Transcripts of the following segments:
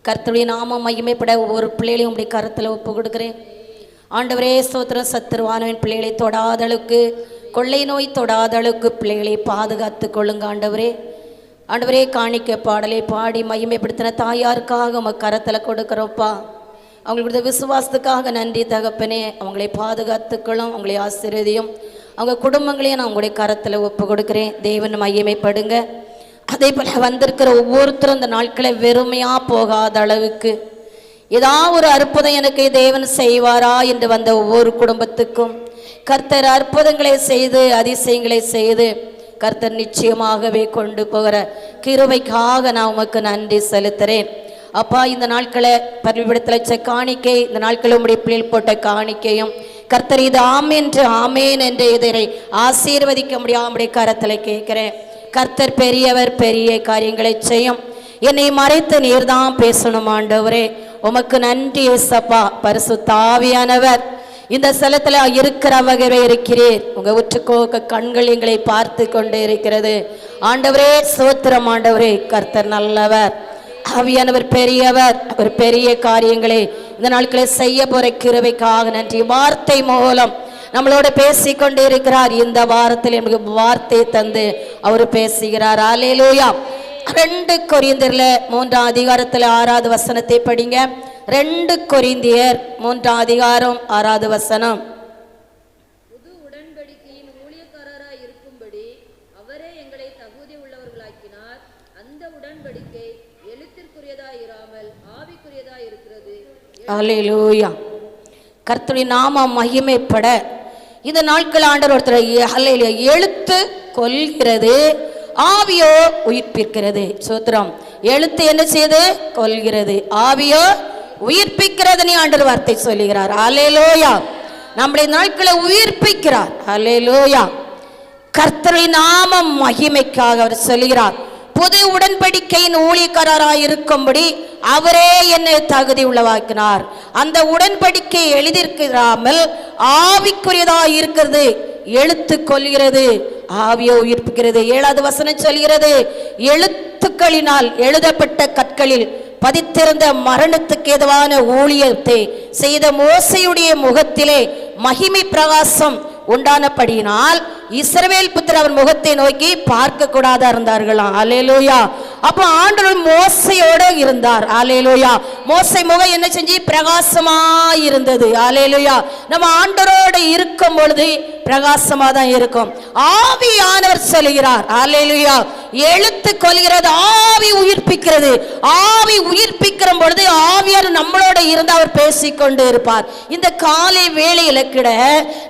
கர்த்தருடைய நாமம் மகிமைப்பட ஒவ்வொரு பிள்ளைகளையும் உடைய கருத்தில் ஒப்பு கொடுக்குறேன். ஆண்டவரே ஸ்தோத்திரம். சத்துருவானவன் பிள்ளைகளை தொடாத அளவுக்கு, கொள்ளை நோய் தொடாத அளவுக்கு பிள்ளைகளை பாதுகாத்து கொள்ளுங்க ஆண்டவரே. ஆண்டவரே, காணிக்க பாடலை பாடி மகிமைப்படுத்தின தாயாருக்காக உங்கள் கரத்தில் கொடுக்குறோப்பா. அவங்களுடைய விசுவாசத்துக்காக நன்றி தகப்பனே. அவங்களை பாதுகாத்துக்களும், அவங்களை ஆசீர்வதியும், அவங்க குடும்பங்களையும் நான் உங்களுடைய கரத்தில் ஒப்பு கொடுக்குறேன். தேவன் மகிமைப்படுங்க. அதே போல் வந்திருக்கிற ஒவ்வொருத்தரும் இந்த நாட்களை வெறுமையாக போகாத அளவுக்கு ஏதாவது ஒரு அற்புதம் எனக்கு தேவன் செய்வாரா என்று வந்த ஒவ்வொரு குடும்பத்துக்கும் கர்த்தர் அற்புதங்களை செய்து அதிசயங்களை செய்து கர்த்தர் நிச்சயமாகவே கொண்டு போகிற கிருபைக்காக நான் உமக்கு நன்றி செலுத்துகிறேன். அப்பா, இந்த நாட்களை பரிவிடத்தில் வச்ச காணிக்கை, இந்த நாட்களை உடைய பிள்ளைகள் போட்ட காணிக்கையும் கர்த்தர் இது ஆமேன் என்று இதனை ஆசீர்வதிக்க முடியாமடைய கரத்தில் கேட்கிறேன். கர்த்தர் பெரியவர், பெரிய காரியங்களை செய்யும். என்னை மறைத்து நீர்தான் பேசணும் ஆண்டவரே. உமக்கு நன்றி ஏசப்பா. பரிசுத்த ஆவியானவர் இந்த ஸ்தலத்தில் இருக்கிறவகவே இருக்கிறீர். உங்க உற்றுக்கோக்க கண்கள் எங்களை பார்த்து கொண்டு இருக்கிறது ஆண்டவரே. ஸ்தோத்திரம் ஆண்டவரே. கர்த்தர் நல்லவர், ஆவியானவர் பெரியவர். அவர் பெரிய காரியங்களை இந்த நாட்களை செய்ய போற கிருபைக்காக நன்றி. வார்த்தை மூலம் நம்மளோட பேசிக்கொண்டே இருக்கிறார். இந்த வாரத்தில் எனக்கு வார்த்தை தந்து அவர் பேசுகிறார். அல்லேலூயா. 2 கொரிந்தியர்ல 3ஆம் அதிகாரத்தில் 6வது வசனத்தை படிங்க. 2 கொரிந்தியர் 3ஆம் அதிகாரம் 6வது வசனம். புது உடன்படிக்கையின் ஊழியக்காரராய் இருக்கும்படி அவரே எங்களை தகுதி உள்ளவர்களாக்கினார். அந்த உடன்படிக்கை எழுத்திற்குரியதாய் இராமல் ஆவிக்குரியதாய் இருக்கிறது. அல்லேலூயா. கர்த்தருடைய நாமம் மகிமைப்பட இந்த நாட்கள் ஆண்டவர் ஒருத்தர் எழுத்து கொல்கிறது, ஆவியோ உயிர்ப்பிக்கிறது. சோத்திரம். எழுத்து என்ன செய்து கொல்கிறது, ஆவியோ உயிர்ப்பிக்கிறது. நீ ஆண்டவர் வார்த்தை சொல்லுகிறார். அல்லேலூயா. நம்முடைய நாட்களை உயிர்ப்பிக்கிறார். அல்லேலூயா. கர்த்தருடைய நாமம் மகிமைக்காக அவர் சொல்லுகிறார். புது உடன்படிக்கையின் ஊழியக்காரராய் இருக்கும்படி அவரே என்னை தகுதி உள்ளவாக்கினார். அந்த உடன்படிக்கை எழுதியிருக்கிறாமல் ஆவிக்குரியதாய் இருக்கிறது. எழுத்து கொல்கிறது, ஆவியோ உயிர்ப்பிக்கிறது. 7வது வசனம் சொல்கிறது, எழுத்துக்களினால் எழுதப்பட்ட கற்களில் பதித்திருந்த மரணத்துக்கு ஏதுவான ஊழியத்தை செய்த மோசையுடைய முகத்திலே மகிமை பிரகாசம் உண்டானபடியினால் இஸ்ரவேல் புத்திரர் அவர் முகத்தை நோக்கி பார்க்க கூடாதா இருந்தார்களாம். அல்லேலூயா. அப்போ ஆண்டவர் மோசையோடு இருந்தார். அல்லேலூயா. மோசை முகம் என்ன செஞ்சு பிரகாசமா இருந்தது. அல்லேலூயா. நம்ம ஆண்டவரோடு இருக்கும் பொழுது பிரகாசமா தான் இருக்கும். ஆவியானவர் சொல்கிறார். அல்லேலூயா. எழுத்து கொல்கிறது, ஆவி உயிர்ப்பிக்கிறது. ஆவி உயிர்ப்பிக்கிற பொழுது ஆவியார் நம்மளோட இருந்து அவர் பேசிக்கொண்டு இருப்பார். இந்த காலை வேளையில கிட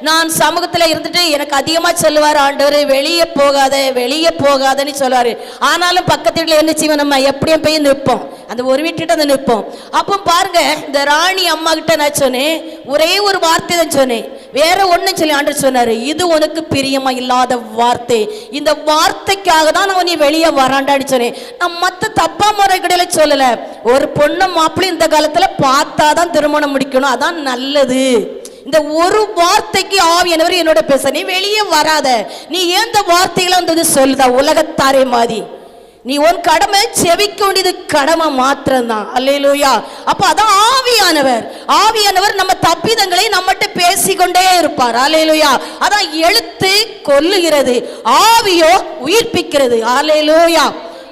நான் சமூகத்தில் இருந்துட்டு எனக்கு அதிகமா சொல்லுவார், ஆண்டவர் வெளியே போகாத வெளியே போகாதன்னு சொல்லுவாரு. ஆனாலும் பக்கத்து வீட்டில் என்ன செய்வோம், நம்ம எப்படியும் போய் நிற்போம். அந்த ஒரு வீட்டுக்கிட்ட வந்து நிற்போம். அப்போ பாருங்க, இந்த ராணி அம்மா கிட்ட நான் சொன்னேன், ஒரே ஒரு வார்த்தை தான் சொன்னேன், வேற ஒன்னும் சொல்லி ஆண்டவர் சொன்னாரு, இது உனக்கு பிரியமா இல்லாத வார்த்தை, இந்த வார்த்தைக்காக தான் நான் நீ வெளியே வராண்டாடி சொன்னேன். நான் மற்ற தப்பா முறை கிடையில சொல்லல. ஒரு பொண்ணு மாப்பிள்ளை இந்த காலத்துல பார்த்தாதான் திருமணம் முடிக்கணும், அதான் நல்லது. இந்த ஒரு வார்த்தைக்கு ஆவியானவர் என்னோட பேச, நீ வெளியே வராத, நீ ஏன் இந்த வார்த்தைகளை வந்து சொல்லுதா உலகத்தாரே மாதிரி, நீ உன் கடமை செவிக்க வேண்டியது கடமை மாத்திரம்தான். அல்லேலூயா. அப்ப அதான் ஆவியானவர். ஆவியானவர் நம்ம தப்பிதங்களை நம்மகிட்ட பேசிக்கொண்டே இருப்பார். அல்லேலூயா. அதான் எழுத்து கொல்லுகிறது, ஆவியோ உயிர்ப்பிக்கிறது. அல்லேலூயா.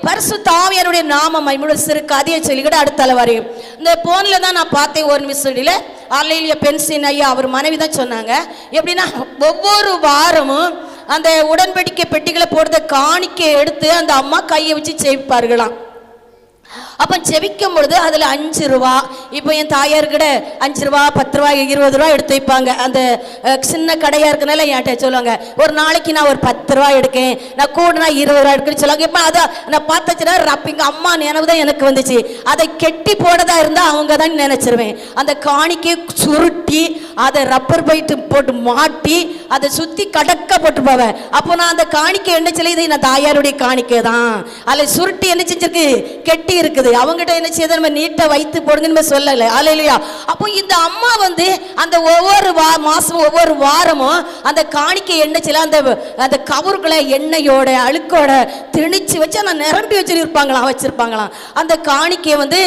பரிசுத்த ஆவியானுடைய நாமம் மகிமையுள்ள சிறு கதையை சொல்லிக்கிட்டு அடுத்த வரையும் இந்த போன்ல தான் நான் பார்த்தேன். ஒரு மிஸ்டில அல்லேலூயா பென்சின் ஐயா அவர் மனைவி தான் சொன்னாங்க. எப்படின்னா ஒவ்வொரு வாரமும் அந்த உடன்படிக்கை பெட்டிகளை போடுறத காணிக்கை எடுத்து அந்த அம்மா கையை வச்சு செய்ப்பார்களாம். அப்போ செவிக்கும் பொழுது அதில் 5 ரூபா, இப்போ என் தாயார்கிட்ட 5 ரூபா 10 ரூபா 20 ரூபா எடுத்து வைப்பாங்க. அந்த சின்ன கடையாக இருக்கனால என்கிட்ட சொல்லுவாங்க, ஒரு நாளைக்கு நான் ஒரு 10 ரூபா எடுக்கேன், நான் கூடனா 20 ரூபா எடுக்கணும்னு சொல்லுவாங்க. இப்போ அதை நான் பார்த்துச்சுன்னா ரப்பிங்க அம்மா நினைவு தான் எனக்கு வந்துச்சு. அதை கெட்டி போடதா இருந்தால் அவங்க தான் நினைச்சிருவேன். அந்த காணிக்கை சுருட்டி அதை ரப்பர் பைட்டு போட்டு மாட்டி அதை சுற்றி கடக்க போட்டு போவேன். அப்போ நான் அந்த காணிக்கை என்ன சொல்லி, இதை நான் தாயாருடைய காணிக்கை தான், அதில் சுருட்டி என்ன செஞ்சிருக்கு, கெட்டி இருக்குது. அவங்ககிட்ட என்ன செய்ய நம்ம நீட்டா வைத்து போடுங்கன்னு சொல்லலை. அல்லேலூயா. அப்போ இந்த அம்மா அந்த ஒவ்வொரு மாசமும் ஒவ்வொரு வாரமும் அந்த காணிக்கை எண்ணெய் சில அந்த கவருக்குள்ள எண்ணெயோட அழுக்கோட திணிச்சு வச்சு நான் நிரம்பி வச்சிருப்பாங்களாம். அந்த காணிக்கையை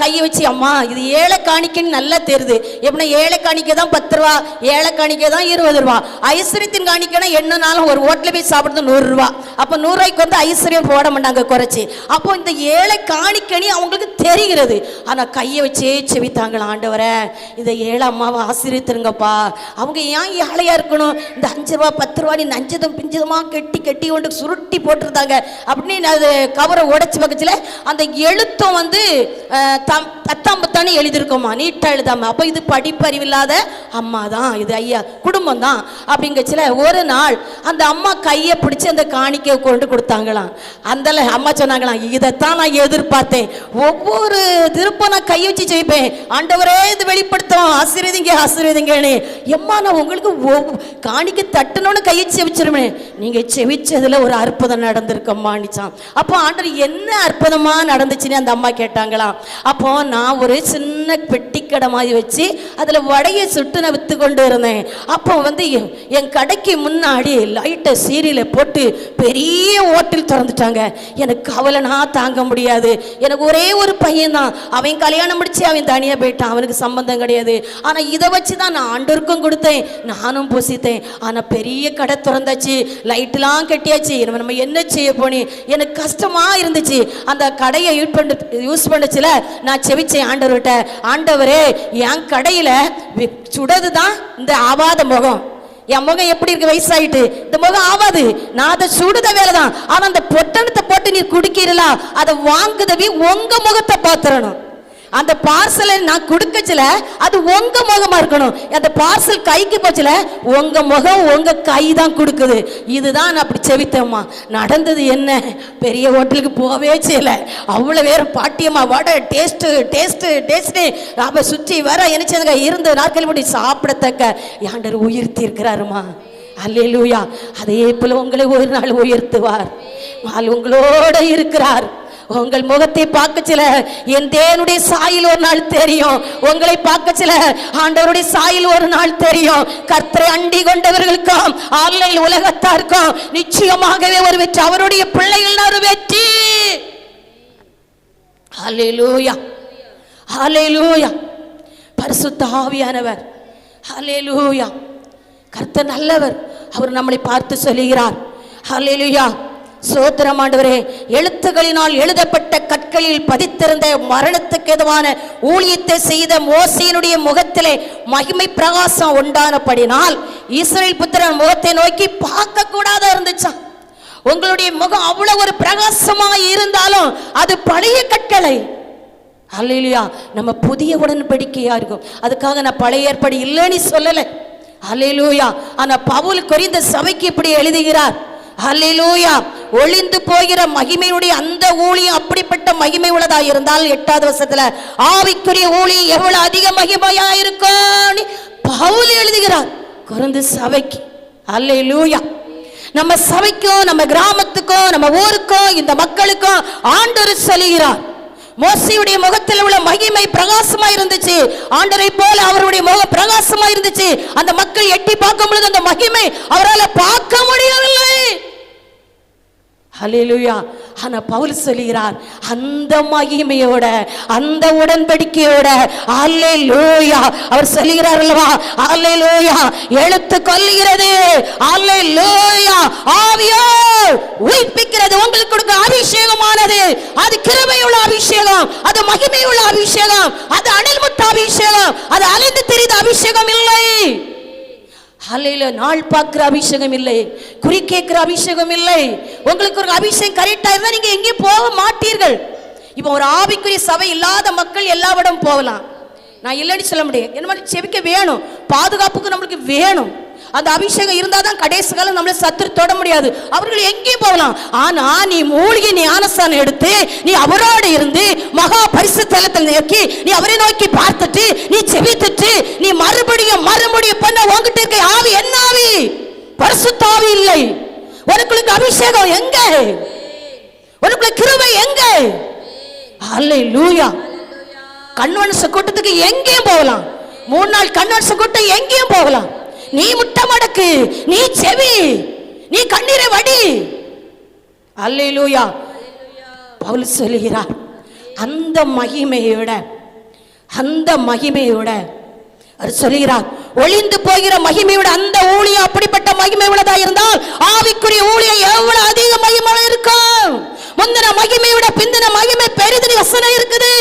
கையை வச்சு, அம்மா இது ஏழை காணிக்கைன்னு நல்லா தெரியுது. எப்படின்னா ஏழை காணிக்கை தான் 10 ரூபா, ஏழை காணிக்கை தான் 20 ரூபா. ஐஸ்வர்யத்தின் காணிக்கைனா என்னன்னாலும் ஒரு ஹோட்டலில் போய் சாப்பிடுறது 100 ரூபா. அப்போ 100 ரூபாய்க்கு ஐஸ்வர்யம் போட மாட்டாங்க குறைச்சி. அப்போ இந்த ஏழை காணிக்கணி அவங்களுக்கு தெரிகிறது. ஆனா கையை வச்சே செவித்தாங்களாம், ஆண்டவரே இந்த ஏழை அம்மாவை ஆசீர்வதிருங்கப்பா, அவங்க ஏன் ஏழையா இருக்கணும், இந்த 5 ரூபா 10 ரூபா நீ நஞ்சதும் பிஞ்சதுமா கெட்டி கெட்டி கொண்டு சுருட்டி போட்டிருந்தாங்க அப்படின்னு அது கவரை உடைச்சு பக்கத்துல அந்த எழுத்தும் தத்தாம்பத்தானு எழுதிருக்கோமா, நீட்டா எழுதாம. அப்போ இது படிப்பறிவில்லாத அம்மா தான், இது ஐயா குடும்பம் தான் அப்படிங்கச்சில ஒரு நாள் அந்த அம்மா கையை பிடிச்சி அந்த காணிக்கையை கொண்டு கொடுத்தாங்களாம். அந்த அம்மா சொன்னாங்களாம், இதைத்தான் நான் எதிர்பார்த்தேன், ஒவ்வொரு திருப்பம் நான் கை வச்சு ஜெயிப்பேன், ஆண்டவரே இது வெளிப்படுத்தும், ஆசீர்வதிங்கன்னு. எம்மா நான் உங்களுக்கு காணிக்கை தட்டணும்னு கையை செவிச்சிருமே, நீங்க செவிச்சதுல ஒரு அற்புதம் நடந்திருக்கம்மான்னுச்சான். அப்போ ஆண்டவர் என்ன அற்புதமா நடந்துச்சுன்னு அந்த அம்மா கேட்டாங்களாம். அப்போ நான் ஒரு சின்ன பெட்டிக்கடை மாதிரி வச்சு அதுல வடையை சுட்டு நான் வித்து கொண்டு இருந்தேன். அப்போ என் கடைக்கு முன்னாடி லைட்டை சீரியலை போட்டு பெரிய ஹோட்டல் திறந்துட்டாங்க. எனக்கு கவலைனா தாங்க முடியாது. எனக்கு ஒரே ஒரு பையன் தான், அவன் கல்யாணம் முடிச்சு அவன் தனியா போயிட்டான், அவனுக்கு சம்பந்தம் கிடையாது. ஆனா இதை வச்சுதான் நான் ஆண்டவருக்கும் கொடுத்தேன், நானும் பூசித்தேன். ஆனா பெரிய கடை திறந்தாச்சு, லைட்லாம் கட்டியாச்சு, நம்ம என்ன செய்ய போனே, எனக்கு கஷ்டமா இருந்துச்சு. அந்த கடையை யூஸ் பண்ணச்சுல நான் செவிச்சேன் ஆண்டவர்கிட்ட, ஆண்டவரே என் கடையில சுடதுதான் இந்த ஆவாத முகம், என் முகம் எப்படி இருக்கு, வயசாயிட்டு இந்த முகம் ஆவாது, நான் அதை சுடுத வேலைதான். ஆனா அந்த பொட்டணத்தை போட்டு நீ குடிக்கிறீங்களா, அதை வாங்குதவி உங்க முகத்தை பாத்துறணும். அந்த பார்சலை நான் கொடுக்கச்சுல அது உங்க முகமா இருக்கணும். அந்த பார்சல் கைக்கு போச்சுல உங்க முகம் உங்க கை தான் கொடுக்குது. இதுதான் நான் அப்படி செவித்தம்மா. நடந்தது என்ன, பெரிய ஹோட்டலுக்கு போவே செய்யல, அவ்வளவு வேற பாட்டியம்மா வடை டேஸ்ட் டேஸ்ட் டேஸ்ட் அப்ப சுற்றி வர என்ன இருந்த நாட்கள் முடி சாப்பிடத்தக்க ஆண்டவர் உயர்த்தி இருக்கிறாருமா. அல்லேலூயா. அதே போல உங்களை ஒரு நாள் உயர்த்துவார், உங்களோட இருக்கிறார். உங்கள் முகத்தை பார்க்கச்சில என் தேவனுடைய சாயில் ஒரு நாள் தெரியும், உங்களை பார்க்கச்சில ஆண்டவருடைய சாயில் ஒரு நாள் தெரியும். கர்த்தரை அண்டி கொண்டவர்களுக்கும் ஆன்லைன் உலகத்தாருக்கும் நிச்சயமாகவே ஒரு வெற்றி, அவருடைய பிள்ளைகள் ஒரு வெற்றி. ஹல்லேலூயா ஹல்லேலூயா. பரிசுத்த ஆவியானவர், ஹல்லேலூயா. கர்த்தர் நல்லவர், அவர் நம்மளை பார்த்து சொல்லுகிறார். ஹல்லேலூயா. சோத்திரம் ஆண்டவரே. எழுத்துக்களினால் எழுதப்பட்ட கற்களில் பதித்திருந்த மரணத்துக்கு எதுவான ஊழியத்தை செய்த மோசேயினுடைய முகத்திலே மகிமை பிரகாசம் உண்டானபடினால் இஸ்ரவேல் புத்திரன் முகத்தை நோக்கி பார்க்க கூடாத இருந்துச்சான். உங்களுடைய முகம் அவ்வளவு ஒரு பிரகாசமாக இருந்தாலும் அது பழைய கற்களை. அல்லேலூயா. நம்ம புதிய உடன்படிக்கையா இருக்கும், அதுக்காக நான் பழைய ஏற்பாடு இல்லைன்னு சொல்லலை. அல்லேலூயா. ஆனா பவுல் கொரிந்த சபைக்கு இப்படி எழுதுகிறார். அல்லேலூயா. ஒளிந்து போகிற மகிமையுடைய அந்த ஊழியம் அப்படிப்பட்ட மகிமை உள்ளதா இருந்தால் 8வது வசனத்துல ஆவிக்குரிய ஊழியம் எவ்வளவு அதிக மகிமையா இருக்கும் பவுல் எழுதுகிறார் கொரிந்து சபைக்கு. அல்லேலூயா. நம்ம சபைக்கும் நம்ம கிராமத்துக்கும் நம்ம ஊருக்கும் இந்த மக்களுக்கும் ஆண்டவர் சொல்லுகிறார். மோசேயுடைய முகத்தில் உள்ள மகிமை பிரகாசமா இருந்துச்சு, ஆண்டவரை போல அவருடைய முகம் பிரகாசமா இருந்துச்சு. அந்த மக்கள் எட்டி பார்க்கும் பொழுது அந்த மகிமை அவரால் பார்க்க முடியவில்லை. ஹல்லேலூயா. ஆனா பவுல் சொல்லுகிறார், அந்த மகிமையோட அந்த உடன்படிக்கையோட அல்லேலூயா அவர் சொல்லுகிறார் அல்லவா, அல்லேலூயா எழுத்து கொல்லுகிறது, அல்லேலூயா ஆவியால் உயிர்ப்பிக்கிறது. உங்களுக்கு கொடுக்க அபிஷேகமானது அது கிருபையுள்ள அபிஷேகம், அது மகிமையுள்ள அபிஷேகம், அது அனல்முத்த அபிஷேகம், அது அலைந்து தெரிந்த அபிஷேகம் இல்லை. ஹல்லேலூயா. நாள் பார்க்கிற அபிஷேகம் இல்லை, குறி கேட்கிற அபிஷேகம் இல்லை. உங்களுக்கு ஒரு அபிஷேகம் கரெக்டா இருந்தா நீங்க எங்கேயும் போக மாட்டீர்கள். இப்போ ஒரு ஆவிக்குரிய சபை இல்லாத மக்கள் எல்லா இடம் போகலாம், நான் இல்லைன்னு சொல்ல முடியாது. என்ன மாதிரி செபிக்க வேணும், பாதுகாப்புக்கு நம்மளுக்கு வேணும். அந்த அபிஷேகம் இருந்தா தான் கடைசி காலம் நம்மள சத்துரு தொட முடியாது. அவர்கள் எங்கேயும் போகலாம். ஆனா நீ மூழ்கி நீ ஞானஸ்நானம் எடுத்து நீ அவரோடு இருந்து மகா பரிசுத்த தலத்தில் நோக்கி நீ அவரை நோக்கி பார்த்துட்டு நீ செபித்துட்டு நீ மறுபடியும் பண்ண உன்கிட்ட இருக்க ஆவி என்ன ஆவி? பரிசுத்த ஆவி இல்லை. உனக்கு அபிஷேகம் எங்க? உனக்கு கிருபை எங்க? ஹல்லேலூயா. கன்வென்ஷ கூட்டத்துக்கு எங்கேயும் போகலாம். 3 நாள் கன்வென்ஷ கூட்டம் எங்கேயும் போகலாம். நீ முட்டை மடக்கு, நீ செவி, நீ கண்ணீரை வடி. ஹல்லேலூயா. பவுல் சொல்லுகிறார், அந்த மகிமையோட அவர் சொல்லுகிறார், ஒளிந்து போகிற மகிமையோட அந்த ஊழியம் அப்படிப்பட்ட மகிமை உள்ளதா இருந்தால் ஆவிக்குரிய ஊழியம் எவ்வளவு அதிக மகிமை இருக்கும். முந்தின மகிமையோட பிந்தின மகிமை பெரிது வசனம் இருக்குது.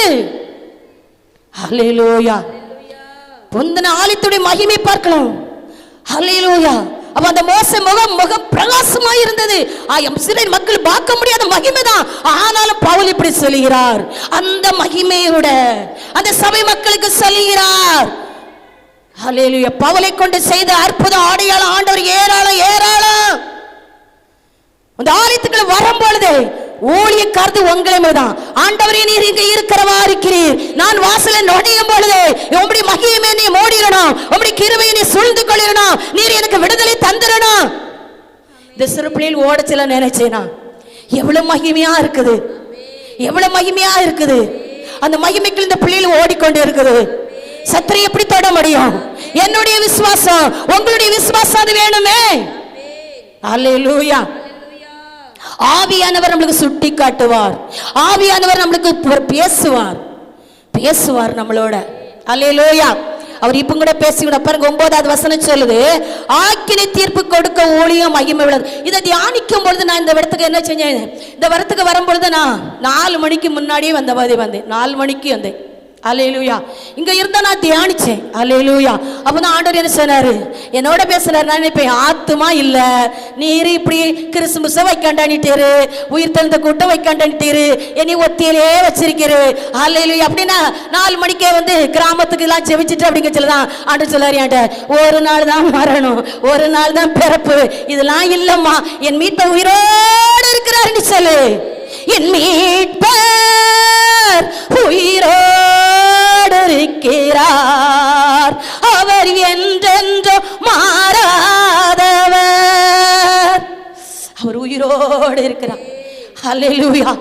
ஹல்லேலூயா. முந்தின ஆலயத்துடைய மகிமை பார்க்கலாம். ஹல்லேலூயா. அப்ப அந்த மோசே முகம் பிரகாசமா இருந்தது. இஸ்ரவேல் மக்கள் பார்க்க முடியாத மகிமை தான். ஆனாலும் பவுல் இப்படி சொல்லுகிறார், அந்த மகிமையோட அந்த சபை மக்களுக்கு சொல்லுகிறார். ஹல்லேலூயா. பவுலை கொண்டு செய்த அற்புத அடையாளம் ஆண்டவர் ஏராளம். அந்த ஆலயத்துக்குள்ள வரும் பொழுது ஊழியக்காரது உங்களை தான். ஆண்டவரே, நீர் இங்க இருக்கிறவா இருக்கிறீர். நான் வாசலை நுழையும் பொழுது உம்முடைய மகிமை நீ மூடிடணும், உம்முடைய கிருபையை நீ சூழ்ந்து கொள்ளணும், நீர் எனக்கு விடுதலை தந்துடணும். இந்த சிறு பிள்ளைகள் ஓடச்சில நினைச்சேனா எவ்வளவு மகிமையா இருக்குது, எவ்வளவு மகிமையா இருக்குது. அந்த மகிமைக்கு இந்த பிள்ளைகள் ஓடிக்கொண்டு இருக்குது. சத்திரை எப்படி தொட முடியும்? என்னுடைய விசுவாசம், உங்களுடைய விசுவாசம் அது வேணுமே. ஹல்லேலூயா. ஆவியானவர் நம்மளுக்கு சுட்டி காட்டுவார். ஆவியானவர் நம்மளுக்கு பேசுவார் நம்மளோட. அல்லேலூயா. அவர் இப்ப கூட பேசிவிட பாருங்க. 9வது வசனம் சொல்லுது, ஆக்கினை தீர்ப்பு கொடுக்க ஊழியம் மகிமை உள்ளது. இதை தியானிக்கும் பொழுது நான் இந்த இடத்துக்கு என்ன செஞ்சேன், இந்த வரத்துக்கு வரும்பொழுது நான் 4 மணிக்கு முன்னாடியே வந்தேன். 4 மணிக்கு வந்தேன். அல்லேலூயா. இங்க இருந்தா நான் தியானிச்சேன். அல்லேலூயா. அப்பதான் ஆண்டவர் என்ன சொன்னாரு, என்னோட பேசுறாரு. நான் நினைப்பேன், ஆத்துமா இல்ல, நீர் இப்படி கிறிஸ்துமஸ வைக்காண்டானிட்டீரு, உயிர் தெழுந்த கூட்டம் வைக்காண்டானிட்டீரு, என்னை ஒத்தியிலே வச்சிருக்கிறாரு. அல்லேலூயா. அப்படின்னா 4 மணிக்கே வந்து கிராமத்துக்கு எல்லாம் ஜெபிச்சுட்டு அப்படிங்க சொல்லதான் ஆண்டவர் சொல்லாரு என்கிட்ட, ஒரு நாள் தான் மரணம், ஒரு நாள் தான் பிறப்பு, இதெல்லாம் இல்லம்மா, என் மீட்பர் உயிரோடு இருக்கிறாருன்னு சொல்லு. என் மீட்பர் உயிரோடு இருக்கிறார், அவர் என்றென்றோ மாறாதவர், அவர் உயிரோடு இருக்கிறார். ஹல்லேலூயா.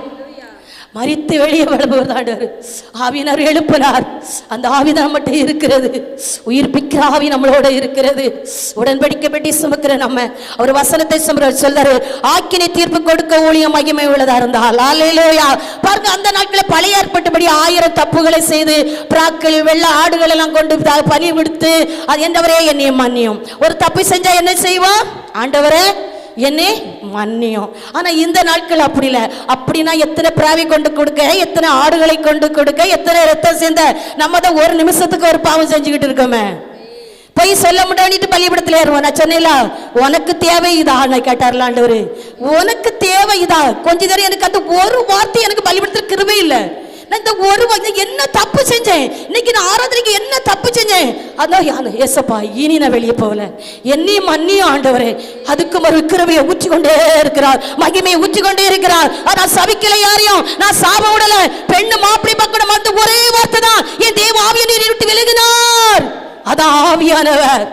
மரித்து வெளியே வருபவர் ஆண்டவர். ஆவியினர் எழுப்பினார். அந்த ஆவிதான் மட்டும் இருக்கிறது. உயிர்ப்பிக்கிற ஆவி நம்மளோட இருக்கிறது. உடன்படிக்கை பெட்டி சுமக்கிற நம்ம ஒரு வசனத்தை சொல்றாரு, ஆக்கினை தீர்ப்பு கொடுக்க ஊழியம் மகிமை உள்ளதா இருந்தால். அல்லேலூயா. பாருங்க, அந்த நாட்களில் பழைய ஏற்பட்டபடி 1000 தப்புகளை செய்து பிராக்கள் வெள்ள ஆடுகள் எல்லாம் கொண்டு பலி விடுத்து, அது என்றவரே என்னை மன்னியும். ஒரு தப்பு செஞ்சா என்ன செய்வோம், ஆண்டவரே என்னை மன்னியும். ஆனா இந்த நாட்கள் அப்படி இல்லை. அப்படின்னா எத்தனை பிராவி கொண்டு கொடுக்க, எத்தனை ஆடுகளை கொண்டு கொடுக்க, எத்தனை ரத்தம் சேர்ந்த நம்ம தான் ஒரு நிமிஷத்துக்கு ஒரு பாவம் செஞ்சுக்கிட்டு இருக்கோமே. போய் சொல்ல முடியாதுட்டு பள்ளிக்கூடத்துல ஏறுவோம். நான் சொன்னேன்ல, உனக்கு தேவை இதா கேட்டார்ல ஆண்டவர், உனக்கு தேவை இதா. கொஞ்ச நேரம் எனக்கு அந்த ஒரு வார்த்தை எனக்கு பள்ளிக்கூடத்துல கிருபை இல்லை. நான் இந்த ஒரு என்ன தப்பு செஞ்சேன், இன்னைக்கு நான் ஆராதனைக்கு என்ன தப்பு செஞ்சேன், அதான் ஏசப்பா இனி நான் வெளியே போகல, என்னையும் மன்னியும் ஆண்டவரே. அதுக்கு ஒரு கிருபையை ஊற்றி கொண்டே இருக்கிறார், மகிமையை ஊற்றி கொண்டே இருக்கிறார். நான் சபிக்கல யாரையும், நான் சாப விடல. பெண்ணு மாப்பிளை பக்கம் வந்து ஒரே வார்த்தை தான், என் தேவ ஆவியை நீர் விட்டு விலகினார். அதான் ஆவியானவர்.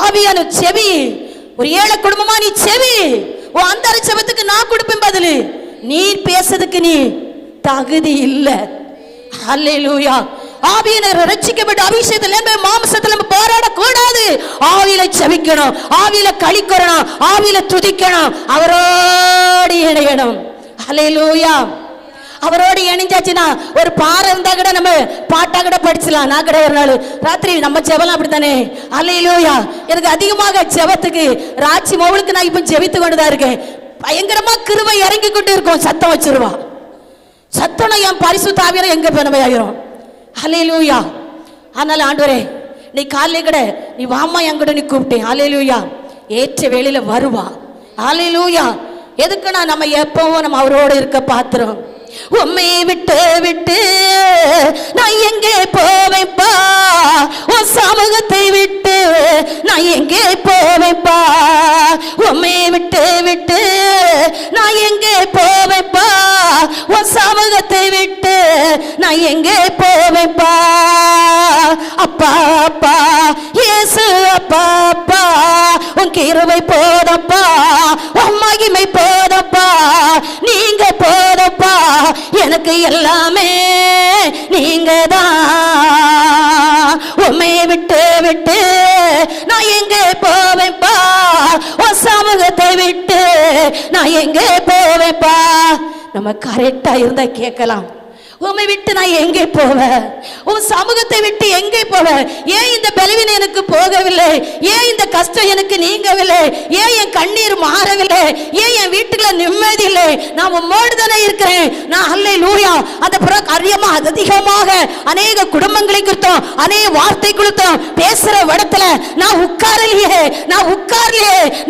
ஆவியான செவி. ஒரு ஏழை குடும்பமா நீ செவி, அந்த செபத்துக்கு நான் கொடுப்பேன் பதில். நீ பேசுறதுக்கு நீ தகுதி இல்ல. ஹல்லேலூயா. ஆவியினர் ரட்சிக்கப்பட்ட அபிஷேகத்துல மாம்சத்துல போராட கூடாது. ஆவியில செபிக்கணும், ஆவியில களி கூறணும், ஆவியில துதிக்கணும், அவரோடு இணையணும். ஹல்லேலூயா. அவரோடு இணைஞ்சாச்சுன்னா ஒரு பாறை இருந்தா கூட நம்ம பாட்டா கூட படிச்சலாம். நான் கூட ஒரு நாள் ராத்திரி நம்ம ஜெபலாம் அப்படித்தானே. அல்லேலூயா. எனக்கு அதிகமாக ஜெபத்துக்கு ராட்சி மவுளுக்கு நான் இப்ப ஜெபித்து கொண்டுதான் இருக்கேன். பயங்கரமா கிருபை இறங்கி கொண்டு இருக்கும். சத்தம் வச்சிருவா, சத்தம் என் பரிசுத்த ஆவியானவர் எங்க பெருமை ஆகிரும். அல்லேலூயா. அதனால ஆண்டவரே, நீ காலையில கூட நீ வாமா என்கிட்ட நீ கூப்பிட்டேன். அல்லேலூயா. ஏற்ற வேளையில வருவா. அல்லேலூயா. எதுக்குன்னா நம்ம எப்பவும் நம்ம அவரோடு இருக்க பாத்திரம். உம்மை விட்டு விட்டு நான் எங்கே போவேப்பா, உன் சமூகத்தை விட்டு நான் எங்கே போவேப்பா, உம்மை விட்டு விட்டு நான் எங்கே போவேப்பா, உன் சமூகத்தை விட்டு நான் எங்கே போவேப்பா. அப்பா அப்பா இயேசு அப்பா அப்பா, உன் கிருபை போதப்பா, உம்மை மகிமை போதப்பா, நீங்க போதப்பா, எனக்கு எல்லாமே நீங்க தான். உம்மையை விட்டு விட்டு நான் எங்கே போவேப்பா, உன் சமூகத்தை விட்டு நான் எங்கே போவேப்பா. நம்ம கரெக்டா இருந்தா கேட்கலாம், உம்மை விட்டு நான் எங்கே போவேன், உன் சமூகத்தை விட்டு எங்கே போவேன், ஏன் இந்த பலவீனம் எனக்கு போகவில்லை, ஏன் இந்த கஷ்டம் எனக்கு நீங்கவில்லை, ஏன் என் கண்ணீர் மாறவில்லை, ஏன் என் வீட்டுக்குள்ள நிம்மதி இல்லை, நான் உம்மோடு தானே இருக்கிறேன். நான் அல்லேலூயா அந்த காரியமா அதிகமாக அநேக குடும்பங்களை குறித்தோம், அநேக வார்த்தை குறித்தோம் பேசுற இடத்துல நான் உட்காரலையே,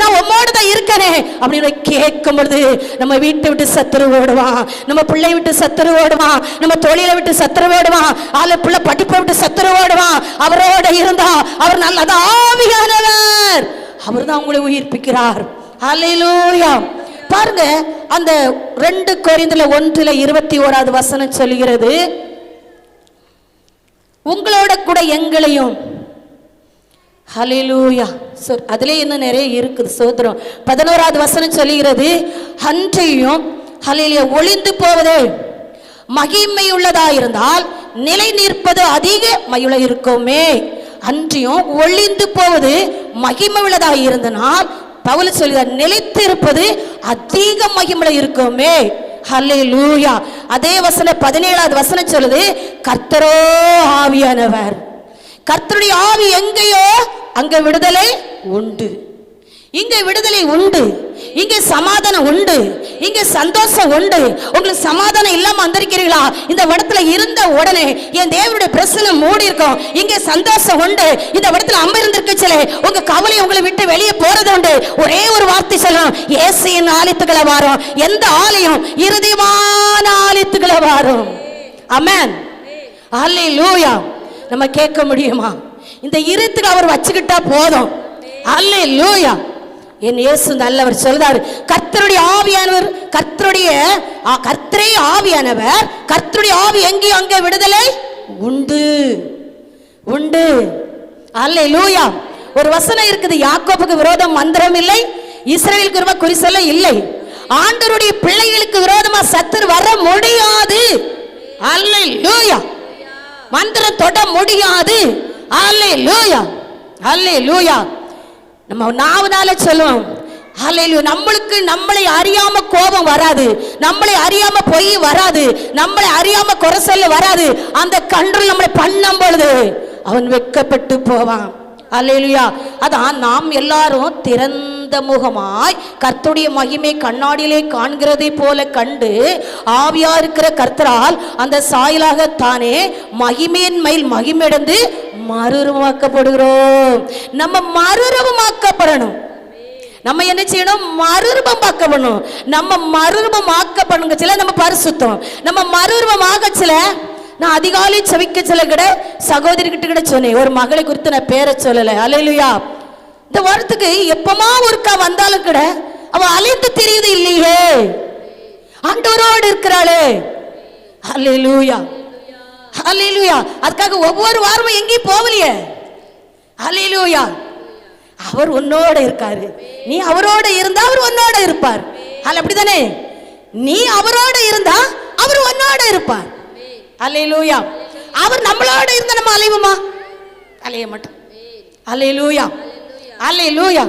நான் உம்மோடு தான் இருக்கனே அப்படின்னு கேட்கும் பொழுது நம்ம வீட்டை விட்டு சத்துரு ஓடுவான், நம்ம பிள்ளை விட்டு சத்துரு ஓடுவான், நம்ம தொழிலை விட்டு சத்துரு ஓடுவான், ஆளு பிள்ளை படிப்பை விட்டு சத்துரு ஓடுவான். அவரோட இருந்தா அவர் நல்ல ஆவியானவர், அவர் தான் உங்களை உயிர்ப்பிக்கிறார். ஹல்லேலூயா. பாருங்க, அந்த 2 கொரிந்தியர் 1:21 சொல்கிறது, உங்களோட கூட எங்களையும். ஹல்லேலூயா. அதிலே இன்னும் நிறைய இருக்குது. சோதரம் 11 சொல்கிறது, அன்றையும் ஹல்லேலூயா ஒளிந்து போவதே மகிமை உள்ளதாயிருந்தால் நிலை நிற்பது அதிக மகிழ இருக்குமே. அன்றியும் ஒளிந்து போவது மகிமை உள்ளதாக இருந்தனால் பவுல் சொல்கிறார், நிலைத்து இருப்பது அதிக மகிமை இருக்குமே. ஹல்லேலூயா. அதே 17 சொல்லுது, கர்த்தரோ ஆவியானவர். கர்த்தருடைய ஆவி எங்கேயோ அங்க விடுதலை உண்டு. இங்க விடுதலை உண்டு, இங்க சமாதானம் உண்டு, இங்க சந்தோஷம் உண்டு. உங்களுக்கு சமாதானம் இல்லாம வந்திருக்கிறீங்களா? இந்த இடத்துல இருந்த உடனே என் தேவனுடைய பிரசன்னம் மூடி இருக்கும். இங்க சந்தோஷம் உண்டு. இந்த இடத்துல அமர்ந்திருக்கச்சலே உங்க கவலை உங்களை விட்டு வெளியே போறது உண்டு. ஒரே ஒரு வார்த்தை சொல்லணும், இயேசுவின் ஆலயத்துக்குள்ள வாரும். எந்த ஆலயம்? இருதயமான ஆலயத்துக்குள்ள வாரும். ஆமென். ஹல்லேலூயா. நம்ம கேட்க முடியுமா? இந்த இருத்துக்கு அவர் வச்சுக்கிட்டா போதும். ஹல்லேலூயா. என் இயேசு நல்லவர் சொல்றாரு, கர்த்தருடைய ஆவியானவர், கர்த்தரே ஆவியானவர், கர்த்தருடைய ஆவி எங்கேயோ அங்கே விடுதலை உண்டு உண்டு. அல்லேலூயா. ஒரு வசனம் இருக்குது, யாக்கோபுக்கு விரோதம் மந்திரம் இல்லை, இஸ்ரவேலுக்கு விரோதமா குறி சொல்ல இல்லை. ஆண்டவருடைய பிள்ளைகளுக்கு விரோதமா சத்துரு வர முடியாது. அல்லேலூயா. மந்திரம் தொட முடியாது. அல்லேலூயா. அல்லேலூயா. நம்ம நாவனால சொல்லுவோம், ஹல்லேலூயா. நம்மளுக்கு நம்மளை அறியாம கோபம் வராது, நம்மளை அறியாம பொய் வராது, நம்மளை அறியாம குறை சொல்ல வராது. அந்த கண்ட்ரோல் நம்மளை பண்ணும் பொழுது அவன் வெட்கப்பட்டு போவான். ஹல்லேலூயா. அதான் நாம் எல்லாரும் திறந்த முகமாய் கர்த்தருடைய மகிமை கண்ணாடியிலே காண்கிறதை போல கண்டு ஆவியா இருக்கிற கர்த்தரால் அந்த சாயலாக தானே மகிமையின் மேல் மகிமையடைந்து மறுரூபமாக்கப்படுகிறோம். நம்ம மறுரூபமாக்கப்படணும். நம்ம என்ன செய்யணும்? மறுரூபமாக்கப்படணும். நம்ம மறுரூபமாக்கப்படணுங்க. சில நம்ம பரிசுத்தம், நம்ம மறுரூபமாக சில. நான் அதிகாலை செவிக்க சில கிட சகோதரி கிட்ட சொன்னேன், ஒரு மகளை குறித்து நான் பேரை சொல்லலை. அல்லேலூயா. இந்த வாரத்துக்கு எப்பமா ஒருக்கா வந்தாலும் கூட அவ அழைத்து தெரியுது இல்லையே, ஆண்டவரோடு இருக்கிறாளே. அல்லேலூயா. அல்லேலூயா. அதுக்காக ஒவ்வொரு வாரமும் எங்கேயும் போகலையே. அல்லேலூயா. அவர் உன்னோட இருக்காரு. நீ அவரோட இருந்தா அவர் உன்னோட இருப்பார். அப்படிதானே? நீ அவரோட இருந்தா அவர் உன்னோட இருப்பார். அல்லேலூயா. அவர் நம்மளோட இருந்தா நம்ம அலைவோமா? அலைய மாட்டோம். அல்லேலூயா. அல்லேலூயா.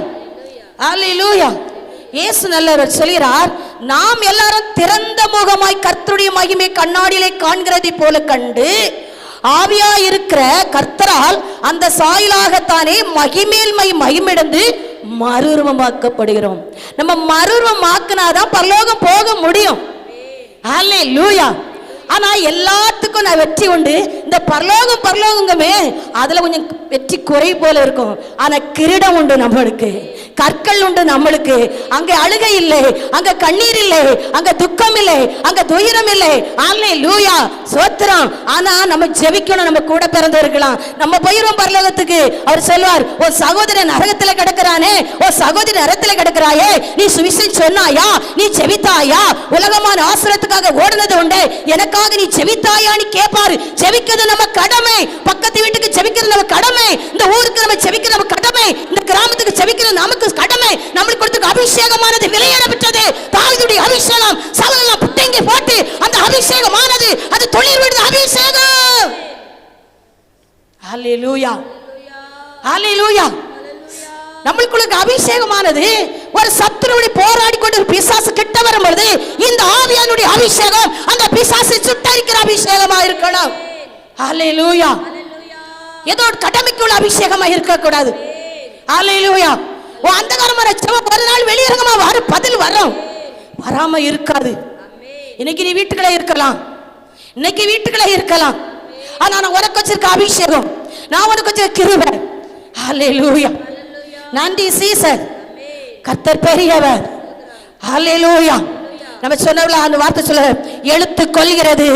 அல்லேலூயா. இயேசு நல்லவர் சொல்கிறார், நாம் எல்லாரும் திறந்த முகமாய் கர்த்தருடைய மகிமை கண்ணாடியிலே காண்கிறதை போல கண்டு ஆவியா இருக்கிற கர்த்தரால் அந்த சாயலாகத்தானே மகிமேல் மகிமிடந்து மறுரூபமாக்கப்படுகிறோம். நம்ம மறுரூபமாக்கினாதான் பரலோகம் போக முடியும். அல்லேலூயா. ஆனா எல்லாத்துக்கும் நான் வெற்றி உண்டு. இந்த பரலோகங்கமே அதுல கொஞ்சம் வெற்றி குறை போல இருக்கும். ஆனா கிரீடம் உண்டு நம்மளுக்கு, கற்கள் உண்டு நம்மளுக்கு. அங்க அழுகை இல்லை, அங்க கண்ணீர் இல்லை, அங்க துக்கம் இல்லை, அங்க துயரம் இல்லை. அல்லேலூயா. சோத்திரம். ஆனா நம்ம ஜெபிக்கணும். நம்ம கூட பிறந்து இருக்கலாம். நம்ம போயிரும் பரலோகத்துக்கு. அவர் சொல்வார், ஒரு சகோதரன் நரகத்துல கிடக்கிறானே, ஒரு சகோதரி நரகத்துல கிடக்கிறாயே, நீ சுவிசேஷம் சொன்னாயா, நீ ஜெபித்தாயா, உலகமான ஆசிரத்துக்காக ஓடுனது உண்டு, எனக்காக நீ ஜெபித்தாயான்னு கேட்பாரு. ஜெபிக்கிறது நம்ம கடமை. பக்கத்து வீட்டுக்கு ஜெபிக்கிறது நம்ம கடமை. இந்த ஊருக்கு நம்ம ஜெபிக்கிறது நம்ம கடமை. இந்த கிராமத்துக்கு ஜெபிக்கிறது நமக்கு கடமை, நம்மளுக்கு கொடுத்த அபிஷேகமானது விலையேற பெற்றது. தாவீதுடைய அபிஷேகம் சவுலெல்லாம் புட்டங்கி போட்டு அந்த அபிஷேகமானது அது தொழில் விடுது அபிஷேகம். ஹல்லேலூயா, ஹல்லேலூயா. நம்மளுக்குள்ள அபிஷேகமானது ஒரு சத்துருவுடைய போராடி கொண்டு பிசாசு கிட்ட வரும்போது இந்த ஆவியானுடைய அபிஷேகம் அந்த பிசாசை சுட்டரிக்கிற அபிஷேகமா இருக்கணும். ஹல்லேலூயா. ஏதோ ஒரு கடமைக்குள்ள அபிஷேகமா இருக்க கூடாது. ஹல்லேலூயா. அந்தகாரமான ஜெபம் ஒரு நாள் வெளியிறங்கமா வரும், பதில் வரும், வராம இருக்காது. இன்னைக்கு நீ வீட்டுக்குள்ள இருக்கலாம், இன்னைக்கு வீட்டுக்குள்ள இருக்கலாம். ஆனா நான் உனக்கு வச்சிருக்க அபிஷேகம், நான் உனக்கு வச்சிருக்க கிருபை. ஹல்லேலூயா. நன்றி சீசர், கர்த்தர் பெரியவர். ஹல்லேலூயா. நம்ம சொன்னவள அந்த வார்த்தை சொல்ல, எழுத்து கொள்கிறது,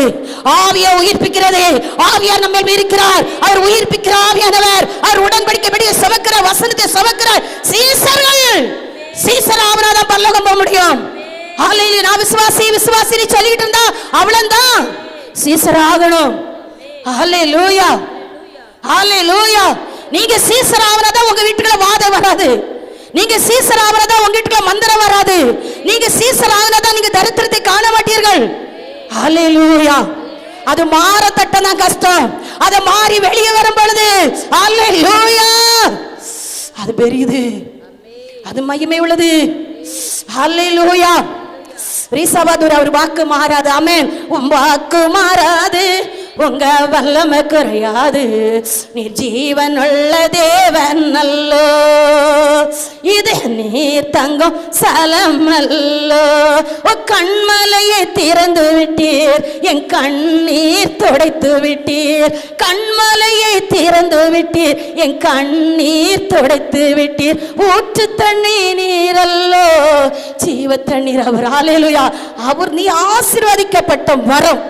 ஆவியை உயிர்ப்பிக்கிறது. ஆவியார் நம்ம இருக்கிறார், அவர் உயிர்ப்பிக்கிற ஆவியானவர். அவர் உடன்படிக்கைப்படி சுமக்கிற வசனத்தை சுமக்கிறார். சீசர் ஆவனாதான் பரலோகம் போக முடியும். ஹல்லேலூயா. நான் விசுவாசி விசுவாசின்னு சொல்லிட்டு இருந்தா அவ்வளவுதான், சீசர் ஆகணும். ஹல்லேலூயா, ஹல்லேலூயா. நீங்க சீசர் ஆவனாதான் உங்க வீட்டுக்குள்ள வாதம் வராது. நீங்க சீசர் ஆவனாதான் உங்க வீட்டுக்குள்ள மந்திரம் வராது. நீங்க சீசர் ஆவனாதான் நீங்க தரித்திரத்தை காண மாட்டீர்கள். ஹல்லேலூயா. அது மாற தட்டனா கஷ்டம், அது மாறி வெளியே வரும் பொழுது ஹல்லேலூயா அது பெரியது, அது மகிமை உள்ளது. ஹல்லேலூயா. ரீசாபாதூர் அவர் வாக்கு மாறாது. ஆமென். உன் வாக்கு மாறாது, உங்க வல்லமை குறையாது, நீர் ஜீவன் உள்ள தேவன் அல்லோ, இது நீர் தங்கும் சலம் அல்லோ. கண்மலையை திறந்து விட்டீர், என் கண்ணீர் துடைத்து விட்டீர். கண்மலையை திறந்து விட்டீர், என் கண்ணீர் துடைத்து விட்டீர். ஊற்று தண்ணீர் நீரல்லோ, ஜீவ தண்ணீர் அவர். ஹல்லேலூயா. அவர் நீ ஆசீர்வதிக்கப்பட்ட மரம்.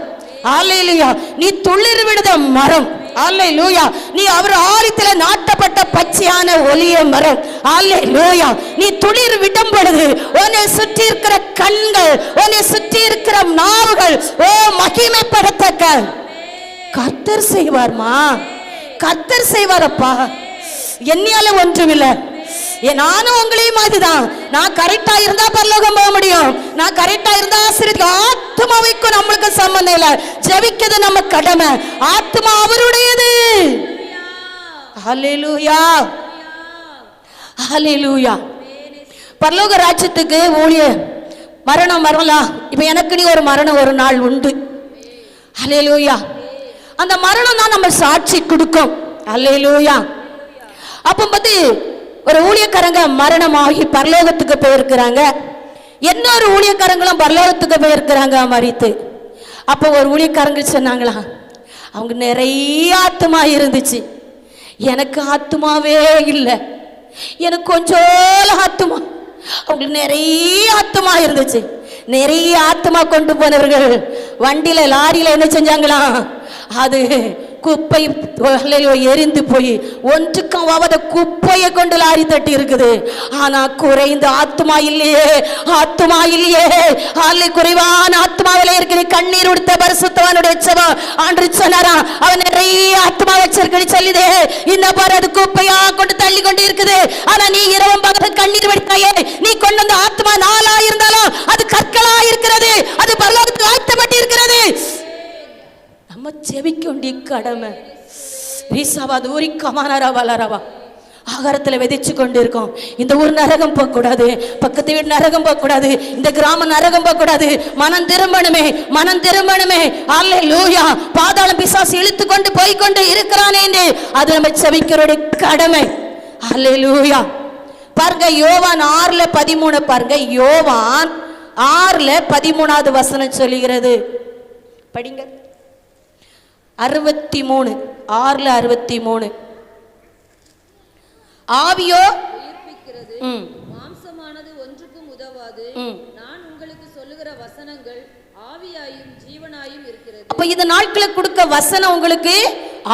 ஹல்லேலூயா. நீ துளிர் விடுத மரம். ஹல்லேலூயா. நீ அவர் ஆலயத்துல நாட்டப்பட்ட பச்சையான ஒலிய மரம். ஹல்லேலூயா. நீ துளிர் விடும் பொழுது உன்னை சுற்றி இருக்கிற கண்கள், உன்னை சுற்றி இருக்கிற நாவுகள் ஓ மகிமைப்படத்தக்க கர்த்தர் செய்வார்மா, கர்த்தர் செய்வாரப்பா. என்னையால ஒன்றுமில்லை. நானும் உங்களையும் மாதிரிதான். நான் கரெக்டா இருந்தா பரலோகம் போக முடியும், நான் கரெக்டா இருந்தா ஆசீர்வாதம். ஆத்மாவுக்கும் நம்மளுக்கு சம்பந்தம் இல்ல, ஜெபிக்கிறது நம்ம கடமை, ஆத்மா அவருடையது. ஹல்லேலூயா, ஹல்லேலூயா. பரலோக ராஜ்யத்துக்கு ஊழிய மரணம் வரலாம். இப்ப எனக்கு நீ ஒரு மரணம் ஒரு நாள் உண்டு. ஹல்லேலூயா. அந்த மரணம் தான் நம்ம சாட்சி கொடுக்கும். ஹல்லேலூயா. அப்ப பார்த்து ஒரு ஊழியக்காரங்க மரணமாகி பரலோகத்துக்கு போயிருக்கிறாங்க, இன்னொரு ஊழியக்காரங்களும் பரலோகத்துக்கு போயிருக்கிறாங்க மரித்து. அப்போ ஒரு ஊழியக்காரங்க சொன்னாங்களா, அவங்க நிறைய ஆத்மா இருந்துச்சு, எனக்கு ஆத்மாவே இல்லை, எனக்கு கொஞ்சம் ஆத்மா. அவங்களுக்கு நிறைய ஆத்மா இருந்துச்சு. நிறைய ஆத்மா கொண்டு போனவர்கள் வண்டியில லாரியில என்ன செஞ்சாங்களா, அது குப்பை எரிந்து போய் ஒன்றுக்கும் ஆகாத குப்பையை கொண்டு லாரி தட்டி இருக்குது. ஆனா குறைந்த ஆத்மா இல்லையே, ஆத்மா இல்லையே. குறைவான ஆத்மாவில இருக்கு. கண்ணீர் உடுத்த பரிசுத்தவானுடைய உற்சவம் ஆண்டு சொன்னாரா, அவன் நிறைய ஆத்மா வச்சிருக்குன்னு சொல்லிதே. இந்த பாரு அது குப்பையா கொண்டு தள்ளி கொண்டு இருக்குது. ஆனா நீ இரவும் பகலும் கண்ணீர் வடித்தாயே, நீ கொண்டு வந்த ஆத்மா நாளா இருந்தாலும் அது கற்களா இருக்கிறது, அது பரலோகத்துக்கு ஆயத்தப்பட்டு இருக்கிறது. நம்ம ஜெபிக்க வேண்டிய கடமை. ஆகாரத்தில் விதைச்சு கொண்டு இருக்கோம். இந்த ஊர் நரகம் போகக்கூடாது, பக்கத்து வீடு நரகம் போகக்கூடாது, இந்த கிராமம் நரகம் போகக்கூடாது. மனம் திரும்பணுமே, மனம் திரும்பணுமே. ஹல்லேலூயா. பாதாள பிசாசு இழுத்து கொண்டு போய்கொண்டு இருக்கிறானே, அது நம்ம ஜெபிக்கிறோட கடமை. ஹல்லேலூயா. பாருங்க யோவான் 6:13 பாருங்க. யோவான் 6:13 வசனம் சொல்லுகிறது, படிங்க. 63 6:63. ஆவியோ உயிர்ப்பிக்கிறது, மாம்சமானது ஒன்றுக்கும் உதவாது. நான் உங்களுக்கு சொல்லுகிற வசனங்கள் ஆவியாயும் ஜீவனாயும் இருக்கிறது. அப்ப இந்த நாட்களை கொடுக்க வசனம் உங்களுக்கு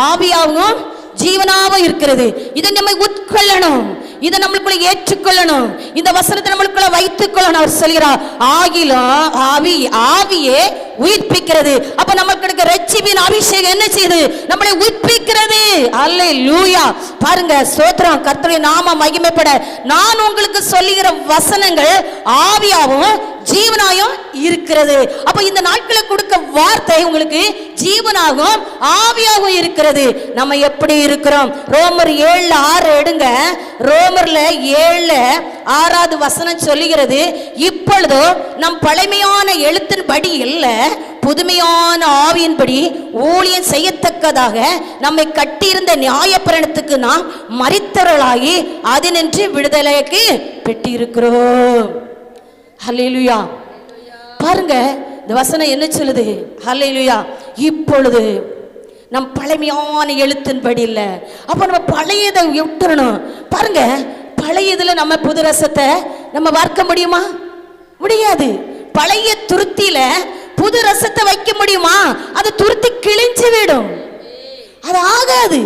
ஆவியாகவும் ஜீவனாகவும் இருக்கிறது. இதை நம்ம உட்கொள்ளணும். இதை நம்மளுக்குள்ள ஏற்றுக்கொள்ளணும், இந்த வசனத்தை நம்மளுக்குள்ள வைத்துக் கொள்ளணும். அவர் சொல்கிறார், ஆகிலும் ஆவியே உயிர்ப்பிக்கிறது. அப்ப நமக்கு இருக்க ரட்சிப்பின் அபிஷேகம் என்ன செய்யுது? நம்மளை உயிர்ப்பிக்கிறது. அல்லேலூயா. பாருங்க, ஸ்தோத்திரம். கர்த்தருடைய நாம மகிமைப்பட. நான் உங்களுக்கு சொல்லுகிற வசனங்கள் ஆவியாவும் ஜீவனாயும் இருக்கிறது. அப்ப இந்த நாட்களை கொடுக்க வார்த்தை உங்களுக்கு ஜீவனாகும் ஆவியாகவும் இருக்கிறது. நம்ம எப்படி இருக்கிறோம்? ரோமர் 7:6 எடுங்க. ரோமர்ல 7:6 வசனம் சொல்லுகிறது, இப்பொழுதோ நம் பழமையான எழுத்தின்படி இல்ல, புதுமையான ஆவியின்படி ஊழியம் செய்யத்தக்கதாக நம்மை கட்டியிருந்த நியாயப்பிரமாணத்துக்கு நாம் மரித்தவர்களாகி அதினின்று விடுதலைக்கு பெற்றிருக்கிறோம். ஹல்லேலூயா. பாருங்க, இந்த வசனம் என்ன சொல்லுது? ஹல்லேலூயா. இப்பொழுது நம் பழமையான எழுத்தின்படி இல்லை. அப்ப நம்ம பழையதை விட்டுறணும். பாருங்க, பழையதுல நம்ம புது ரசத்தை நம்ம வார்க்க முடியுமா? முடியாது. பழைய துருத்தியில புது ரசத்தை வைக்க முடியுமா? அது துருத்தி கிழிஞ்சு விடும், அது ஆகாது.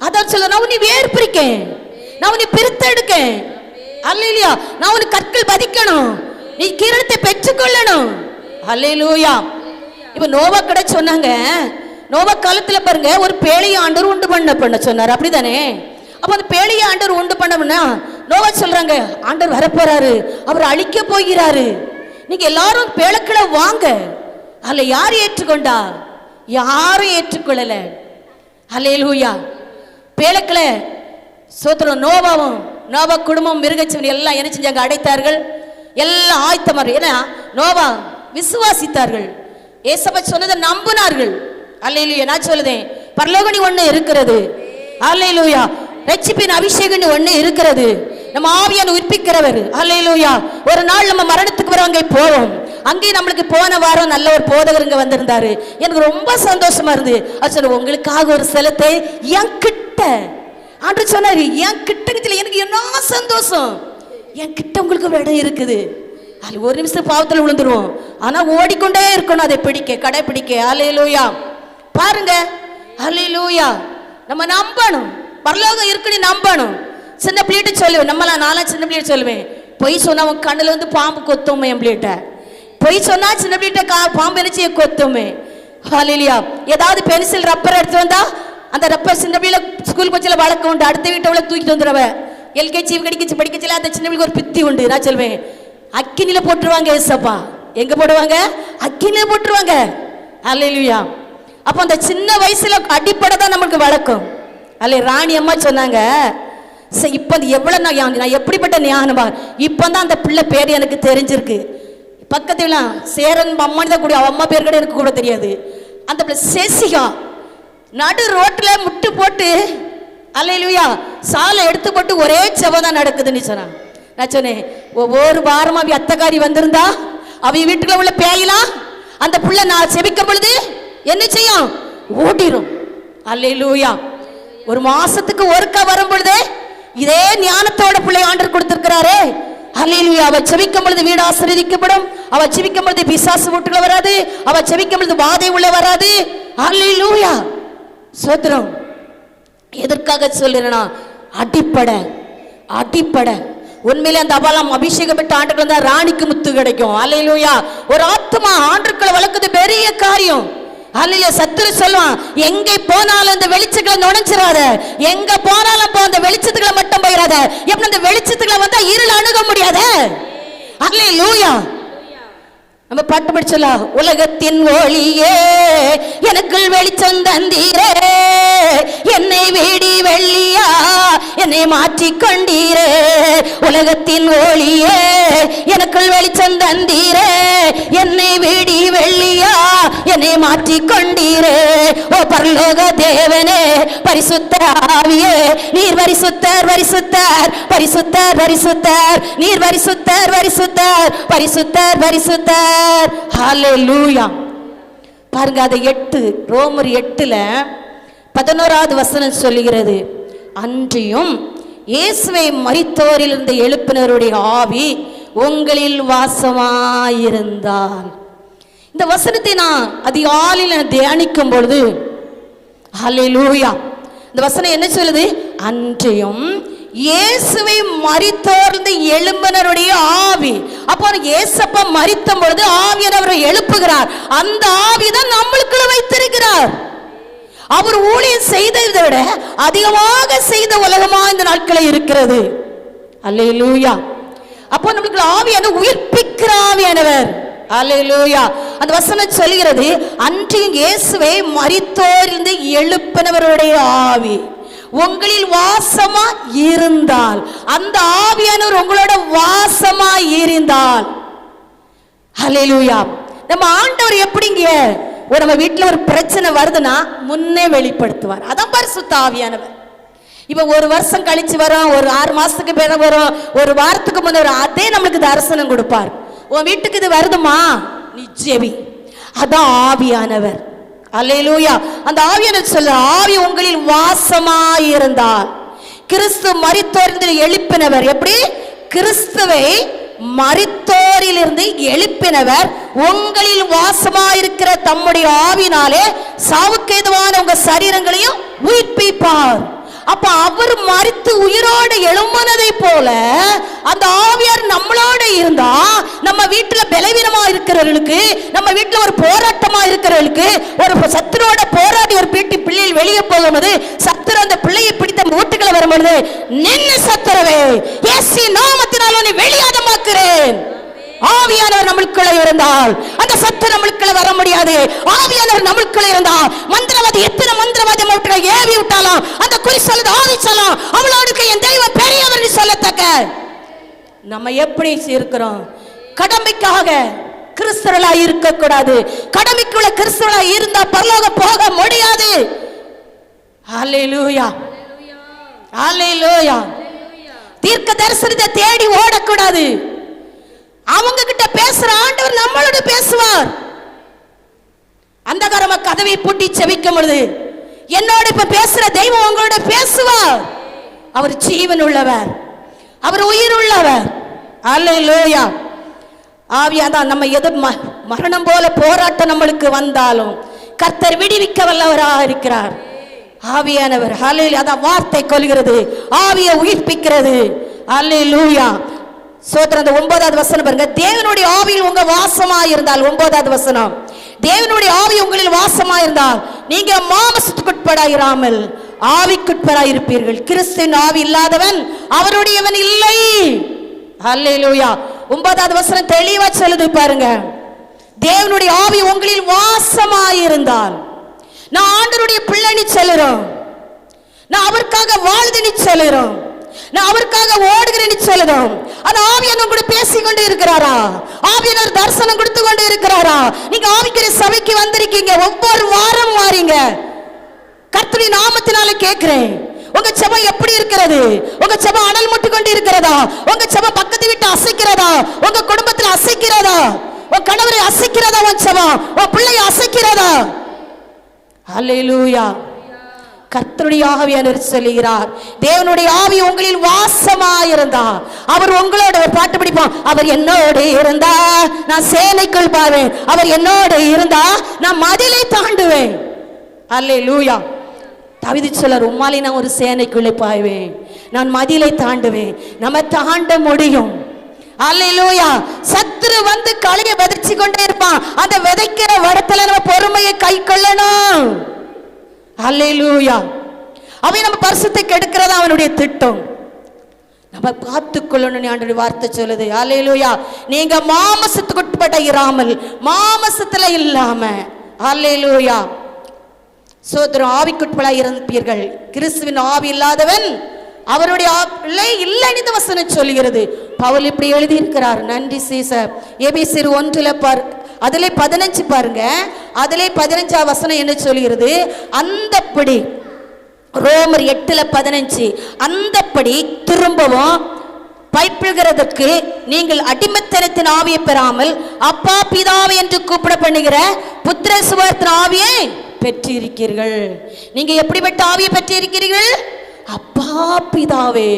அதான் சொல்ல, நான் உன்னை வேர்பிரிக்கேன், நான் உன்னை பிரித்தெடுக்கேன். அல்லேலூயா. நான் உனக்கு கற்கள் பதிக்கணும், நீ கிரீடத்தை பெற்றுக்கொள்ளணும். அல்லேலூயா. இப்ப நோவா கிட்ட சொன்னாங்க, நோவா காலத்துல பாருங்க, ஒரு பேழையை ஆண்டவர் உண்டு பண்ண சொன்னார், அப்படிதானே? அப்ப அந்த பேழையை ஆண்டவர் உண்டு பண்ணா நோவா சொல்றாங்க, ஆண்டவர் வரப்போறாரு, அவர் அழிக்க போகிறாரு, நீங்க எல்லாரும் பேழைக்குள்ள வாங்க. அல்ல யார் ஏற்றுக்கொண்டா? யாரும் ஏற்றுக்கொள்ளல. அல்லேலூயா. பேழைக்குள்ள சோத்திரம் நோவாவும் நோவா குடும்பம் மிருகச்சீவன் எல்லாம் என்ன செஞ்சாங்க? அடைத்தார்கள். எல்லாம் ஆயத்தமாறு. ஏன்னா நோவா விசுவாசித்தார்கள், ஏசப்பா சொன்னதை நம்பினார்கள். அல்லேலூயா. நான் சொல்லுதேன், பரலோகனி ஒண்ணு இருக்கிறது. அல்லேலூயா. ரட்சிப்பின் அபிஷேகம் ஒண்ணு இருக்கிறது. நம்ம ஆவியான உயிர்ப்பிக்கிறவர். அல்லேலூயா. ஒரு நாள் நம்ம மரணத்துக்கு வர அங்கே போவோம். அங்கே நம்மளுக்கு போன வாரம் நல்ல ஒரு போதகர் இங்க வந்திருந்தாரு. எனக்கு ரொம்ப சந்தோஷமா இருந்து. அது சொல்ல, உங்களுக்காக ஒரு செலத்தை என் கிட்ட ஆண்டு சொன்னாரு, என் கிட்ட. எனக்கு என்ன சந்தோஷம், என் கிட்ட உங்களுக்கு ஒரு இடம் இருக்குது. அது ஒரு நிமிஷம் பாவத்தில் விழுந்துருவோம், ஆனா ஓடிக்கொண்டே இருக்கணும், அதை பிடிக்க, கடைபிடிக்க. அல்லேலூயா. பாருங்க, அல்லேலூயா. நம்ம நம்பணும், பரலோகம் இருக்குன்னு நம்பணும். சின்ன பிள்ளைகிட்ட சொல்லுவேன், நம்மளாம் நான்லாம் சின்ன பிள்ளைகிட்ட சொல்லுவேன், பொய் சொன்னா உன் கண்ணுல வந்து பாம்பு கொத்துமே. என் பிள்ளைகிட்ட பொய் சொன்னா சின்ன பிள்ளைகிட்ட பாம்பு நினைச்சு கொத்துமே. அல்லேலூயா. ஏதாவது பென்சில் ரப்பர் எடுத்து வந்தா அந்த ரப்பர் சின்ன பிள்ளைல ஸ்கூல் கொச்சில வழக்கம் உண்டு, அடுத்த வீட்டை உள்ள தூக்கிட்டு வந்துடுவ. எல்கேஜி கடிக்கச்சு படிக்கச்சில அந்த சின்ன பிள்ளைக்கு ஒரு பித்தி உண்டு. நான் சொல்வேன், அக்கினில போட்டுருவாங்க ஏசப்பா. எங்க போடுவாங்க? அக்கினில போட்டுருவாங்க. அல்லேலூயா. அப்ப அந்த சின்ன வயசுல அடிப்படை தான் நமக்கு வழக்கம். அல்ல ராணி அம்மா சொன்னாங்க, இப்ப எவ்வளவு நான் எப்படிப்பட்ட ஞானமா, இப்பதான் அந்த பிள்ளை பேர் எனக்கு தெரிஞ்சிருக்கு. பக்கத்துல சேரன் அம்மானு தான் கூட, அம்மா பேர் கூட எனக்கு கூட தெரியாது. அந்த பிள்ளை சேசிகா நடு ரோட்ல முட்டு போட்டு, அல்லேலூயா, சாலை எடுத்து போட்டு ஒரே செவதான் நடக்குதுன்னு சொன்னா. நான் சொன்னேன், ஒவ்வொரு வாரமா அவ அத்தக்காரி வந்திருந்தா அவ வீட்டுல உள்ள பேயலாம் அந்த புள்ள நான் செபிக்கும் பொழுது என்ன செய்யும்? ஓடிரும். அல்லேலூயா. ஒரு மாசத்துக்கு ஒருக்கா வரும் பொழுது இதே ஞானத்தோட பிள்ளை ஆண்டவர் கொடுத்திருக்கிறாரே. அல்லேலூயா. அவ செபிக்கும் பொழுது வீடு ஆசீர்வதிக்கப்படும், அவ செபிக்கும் பொழுது பிசாசு வீட்டுக்குள்ள வராது, அவ செபிக்கும் பொழுது வாதை உள்ள வராது. அல்லேலூயா. சோத்திரம். எதற்காக சொல்லுறேன்னா, அடிப்படை அடிப்படை. உண்மையிலே அந்த அபாலம் அபிஷேகம் பெற்ற ஆண்டுகள் வந்தா ராணிக்கு முத்து கிடைக்கும். அல்லேலூயா. ஒரு ஆத்மா ஆண்டுக்களை வளர்க்குது பெரிய காரியம். அல்லேலூயா. சத்துரு சொல்லுவான், எங்க போனாலும் அந்த வெளிச்சங்களை நுழைஞ்சிராத, எங்க போனாலும் அந்த வெளிச்சத்துக்களை மட்டும் போயிடாத. எப்படி அந்த வெளிச்சத்துக்களை வந்தா இருள் அணுக முடியாத. அல்லேலூயா. நம்ம பாட்டு படிச்சலாம், உலகத்தின் ஒளியே எனக்குள் வெளிச்சம் தந்தீரே, என்னை வீடி வெள்ளியா என்னை மாற்றிக் கொண்டீரே. உலகத்தின் ஒளியே எனக்குள் வெளிச்சம் தந்தீரே, என்னை வீடி வெள்ளியா என்னை மாற்றிக் கொண்டீரே. ஓ பரலோக தேவனே, பரிசுத்த ஆவியே, நீர் பரிசுத்தர் பரிசுத்தர் பரிசுத்தர் பரிசுத்தர், நீர் பரிசுத்தர் பரிசுத்தர் பரிசுத்தர் பரிசுத்தர். ஹல்லேலூயா. பாருங்க, அது 8 ரோமர் 8:11 வசனம் சொல்லுகிறது, அன்றியும் இயேசுவை மரித்தோரிலிருந்து எழுப்பினருடைய ஆவி உங்களில் வாசமாயிருந்தால். இந்த வசனத்தை நான் அதிகாலையில் தியானிக்கும் பொழுது, ஹல்லேலூயா, இந்த வசனம் என்ன சொல்லுது? அன்றியும் இயேசுவை மரித்தோர்ந்து எழும்பினருடைய ஆவி. அப்போ இயேசப்பா மரித்த பொழுது ஆவியானவரை எழுப்புகிறார். அந்த ஆவிதான் நம்மளுக்குள்ள வைத்திருக்கிறார். அவர் ஊழியம் செய்ததை விட அதிகமாக செய்த உலகமா இந்த நாட்களில் இருக்கிறது. அல்லேலூயா. அப்போ நம்மளுக்கு ஆவியான உயிர்ப்பிக்கிற ஆவியானவர். அல்லேலூயா. அந்த வசனம் சொல்கிறது, அன்றையும் இயேசுவை மரித்தோரிலிருந்து எழுப்பினவருடைய ஆவி உங்களில் வாசமா இருந்தால், அந்த ஆவியானவர் உங்களோட வாசமா இருந்தால், அல்லேலூயா. நம்ம ஆண்டவர் எப்படிங்க, நம்ம வீட்டில் ஒரு பிரச்சனை வருதுன்னா முன்னே வெளிப்படுத்துவார். அதான் பரிசுத்த ஆவியானவர். இப்ப ஒரு வருஷம் கழிச்சு வரும், ஒரு 6 மாசத்துக்கு பிறகு வரும், ஒரு வாரத்துக்கு முன்ன வரும், அதே நம்மளுக்கு தரிசனம் கொடுப்பார். உன் வீட்டுக்கு இது வருதுமா, நிச்சயவி. அதான் ஆவியானவர். அல்லேலூயா. அந்த ஆவியானவர் சொல்ல, ஆவி உங்களில் வாசமாயிருந்தால், கிறிஸ்து மரித்தோரிலிருந்து எழுப்பினவர். எப்படி? கிறிஸ்துவை மரித்தோரிலிருந்து எழுப்பினவர் உங்களில் வாசமாயிருக்கிற தம்முடைய ஆவினாலே சாவுக்கேதுவான உங்க சரீரங்களையும் உயிர்ப்பிப்பார். அப்ப அவர் மரித்து உயிரோடு எழும்பினதை போல அந்த ஆவியார் நம்மளோட இருந்தா, நம்ம வீட்டுல பலவீனமா இருக்கிறவர்களுக்கு, நம்ம வீட்டுல ஒரு போராட்டமா இருக்கிறவர்களுக்கு, ஒரு சத்துருவோட போராடி ஒரு பிள்ளைகள் வெளியே போகும்போது சத்துரு அந்த பிள்ளையை பிடித்த வீட்டுக்குள்ள வரும்பொழுது, நின்னு சத்துருவே, இயேசு நாமத்தினால் உன்னை வெளியாதமாக்குறேன். ஆவியானவர் நம்மளுக்குள்ள இருந்தால் அந்த சத்து நம்மளுக்குள்ள வர முடியாது. ஆவியானவர் நம்மளுக்குள்ள இருந்தால் மந்திரவாதி எத்தனை மந்திரவாதி நம்மளுக்குள்ள ஏவி விட்டாலும் அந்த குறி சொல்லுது ஆவி சொல்லும், அவளோடு என் தெய்வம் பெரியவர் சொல்லத்தக்க. நம்ம எப்படி இருக்கிறோம்? கடமைக்காக கிறிஸ்தவர்களாய் இருக்க கூடாது. கடமைக்குள்ள கிறிஸ்தவர்களாய் இருந்தா பரலோகம் போக முடியாது. ஹல்லேலூயா, ஹல்லேலூயா. தீர்க்க தரிசனத்தை தேடி ஓடக்கூடாது. அவங்க கிட்ட பேசுற ஆண்டவர் நம்மளோட பேசுவார். அந்தகாரமா கதவை பூட்டி செபிக்கும் பொழுது என்னோட இப்ப பேசுற தெய்வம் உங்களோட பேசுவார். அவர் ஜீவன் உள்ளவர், அவர் உயிர் உள்ளவர். அல்லேலூயா. ஆவியாதான் நம்ம எது மரணம் போல போராட்டம் நம்மளுக்கு வந்தாலும் கர்த்தர் விடுவிக்க வல்லவராக இருக்கிறார். ஆவியானவர். அல்லேலூயா. அதான் வார்த்தை கொள்கிறது, ஆவியை உயிர்ப்பிக்கிறது. அல்லேலூயா. சோத்திரம். 9வது வசனம் பாருங்க. தேவனுடைய ஆவியில் உங்க வாசமாயிருந்தால், 9வது வசனம், தேவனுடைய ஆவி உங்களில் வாசமாயிருந்தால் நீங்க மாம்சத்துக்குட்படாயிராமல் ஆவிக்குட்படாயிருப்பீர்கள். கிறிஸ்துவின் ஆவி இல்லாதவன் அவருடையவன் இல்லை. அல்லேலூயா. 9வது வசனம் தெளிவா சொல்லுது பாருங்க. தேவனுடைய ஆவி உங்களில் வாசமாயிருந்தால், நான் ஆண்டவருடைய பிள்ளைன்னு சொல்லுறோம், நான் அவருக்காக வாழ்ந்துன்னு சொல்லுறோம், நான் அவருக்காக ஓடுகிறேன்னு சொல்லுறோம். ஆனா ஆவியானவர் கூட பேசிக்கொண்டு இருக்கிறாரா? ஆவியானவர் தரிசனம் கொடுத்து கொண்டு இருக்கிறாரா? நீங்க ஆவிக்குரிய சபைக்கு வந்திருக்கீங்க, ஒவ்வொரு வாரம் வாரீங்க. கர்த்தருடைய நாமத்தினால கேட்கிறேன், உங்க செபம் எப்படி இருக்கிறது? உங்க செபம் அனல் முட்டு கொண்டு இருக்கிறதா? உங்க செபம் பக்கத்து வீட்டு அசைக்கிறதா? உங்க குடும்பத்தில் அசைக்கிறதா? உன் கணவரை அசைக்கிறதா? உன் செபம் உன் பிள்ளையை அசைக்கிறதா? அல்லேலூயா. கர்த்தருடைய ஆவியானவர் சொல்லுகிறார், தேவனுடைய ஆவி உங்களில் வாசமாயிருந்தா, அவர் உங்களோட ஒரு பாட்டு படிப்போம், அவர் என்னோடு இருந்தா நான் சேனைக்குள் பாவேன், அவர் என்னோடு இருந்தா நான் மதிலை தாண்டுவேன். அல்லேலூயா. தாவீது சொல்றார், உம்மாலே நான் ஒரு சேனைக்குள்ளே பாய்வேன், நான் மதிலை தாண்டுவேன். நம்ம தாண்ட முடியும். அல்லேலூயா. சத்துரு வந்து களையை விதைச்சு கொண்டே இருப்பான். அந்த விதைக்கிற இடத்துல நம்ம பொறுமையை கை கொள்ளணும். அல்லேலூயா. அவன் நம்ம பரிசுத்தை கெடுக்கிறதா அவனுடைய திட்டம். நம்ம பார்த்துக்கொள்ளணும். ஆண்டவருடைய வார்த்தை சொல்லுது. அல்லேலூயா. நீங்க மாம்சத்துக்கு உட்பட்ட இராமல் மாம்சத்துல இல்லாம, அல்லேலூயா, சோதரம் ஆவிக்குட்பட இருப்பீர்கள். கிறிஸ்துவின் ஆவி இல்லாதவன் அவருடைய பிள்ளை இல்லைன்னு இந்த வசனம் சொல்லுகிறது. பவுல் இப்படி எழுதி இருக்கிறார். நன்றி சீசர். எபேசியர் 1 பார், அதிலே 15 பாருங்க. அதிலே 15 வசனம் என்ன சொல்கிறது? அந்தப்படி ரோமர் 8:15, அந்தப்படி திரும்பவும் பைப்பிடுகிறதற்கு நீங்கள் அடிமைத்தனத்தின் ஆவியை பெறாமல் அப்பா பிதாவை என்று கூப்பிட பண்ணுகிற புத்திர சுவார்த்தின் ஆவியை பெற்றிருக்கிறீர்கள். நீங்க எப்படிப்பட்ட ஆவியை பெற்றிருக்கிறீர்கள்? அப்பா பிதாவே.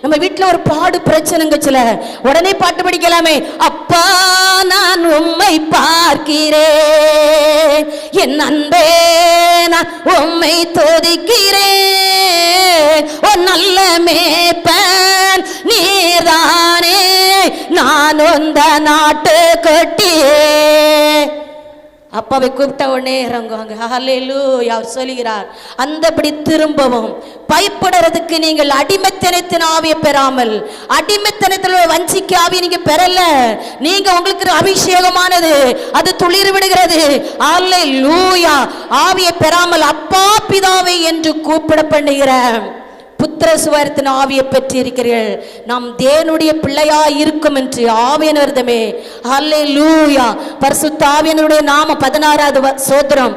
நம்ம வீட்டுல ஒரு பாடு பிரச்சனைங்க, சில உடனே பாட்டு படிக்கலாமே. அப்பா நான் உம்மை பார்க்கிறேன், என் அன்பே நான் உம்மை துதிக்கிறேன், ஓ நல்ல மேய்ப்பனே வந்த நாட்டு கட்டியே. அப்பாவை கூப்பிட்ட உடனே இறங்குவாங்க. ஹல்லேலூயா. அவர் சொல்லுகிறார், அந்தபடி திரும்பவும் பயப்படுறதுக்கு நீங்கள் அடிமைத்தனத்தின் ஆவியை பெறாமல், அடிமைத்தனத்தில் வஞ்சிக்க ஆவியை நீங்க பெறல. நீங்க உங்களுக்கு அபிஷேகமானது அது துளிர் விடுகிறது. ஹல்லேலூயா. ஆவியை பெறாமல் அப்பா பிதாவை என்று கூப்பிட பண்ணுகிற புத்திர சுவாரத்தின் ஆவியை பெற்று இருக்கிறீர்கள். நாம் தேவனுடைய பிள்ளையா இருக்கும் என்று ஆவியானவர்தமே. ஹல்லேலூயா. பரிசுத்த ஆவியானவருடைய நாம 16வது சோத்திரம்.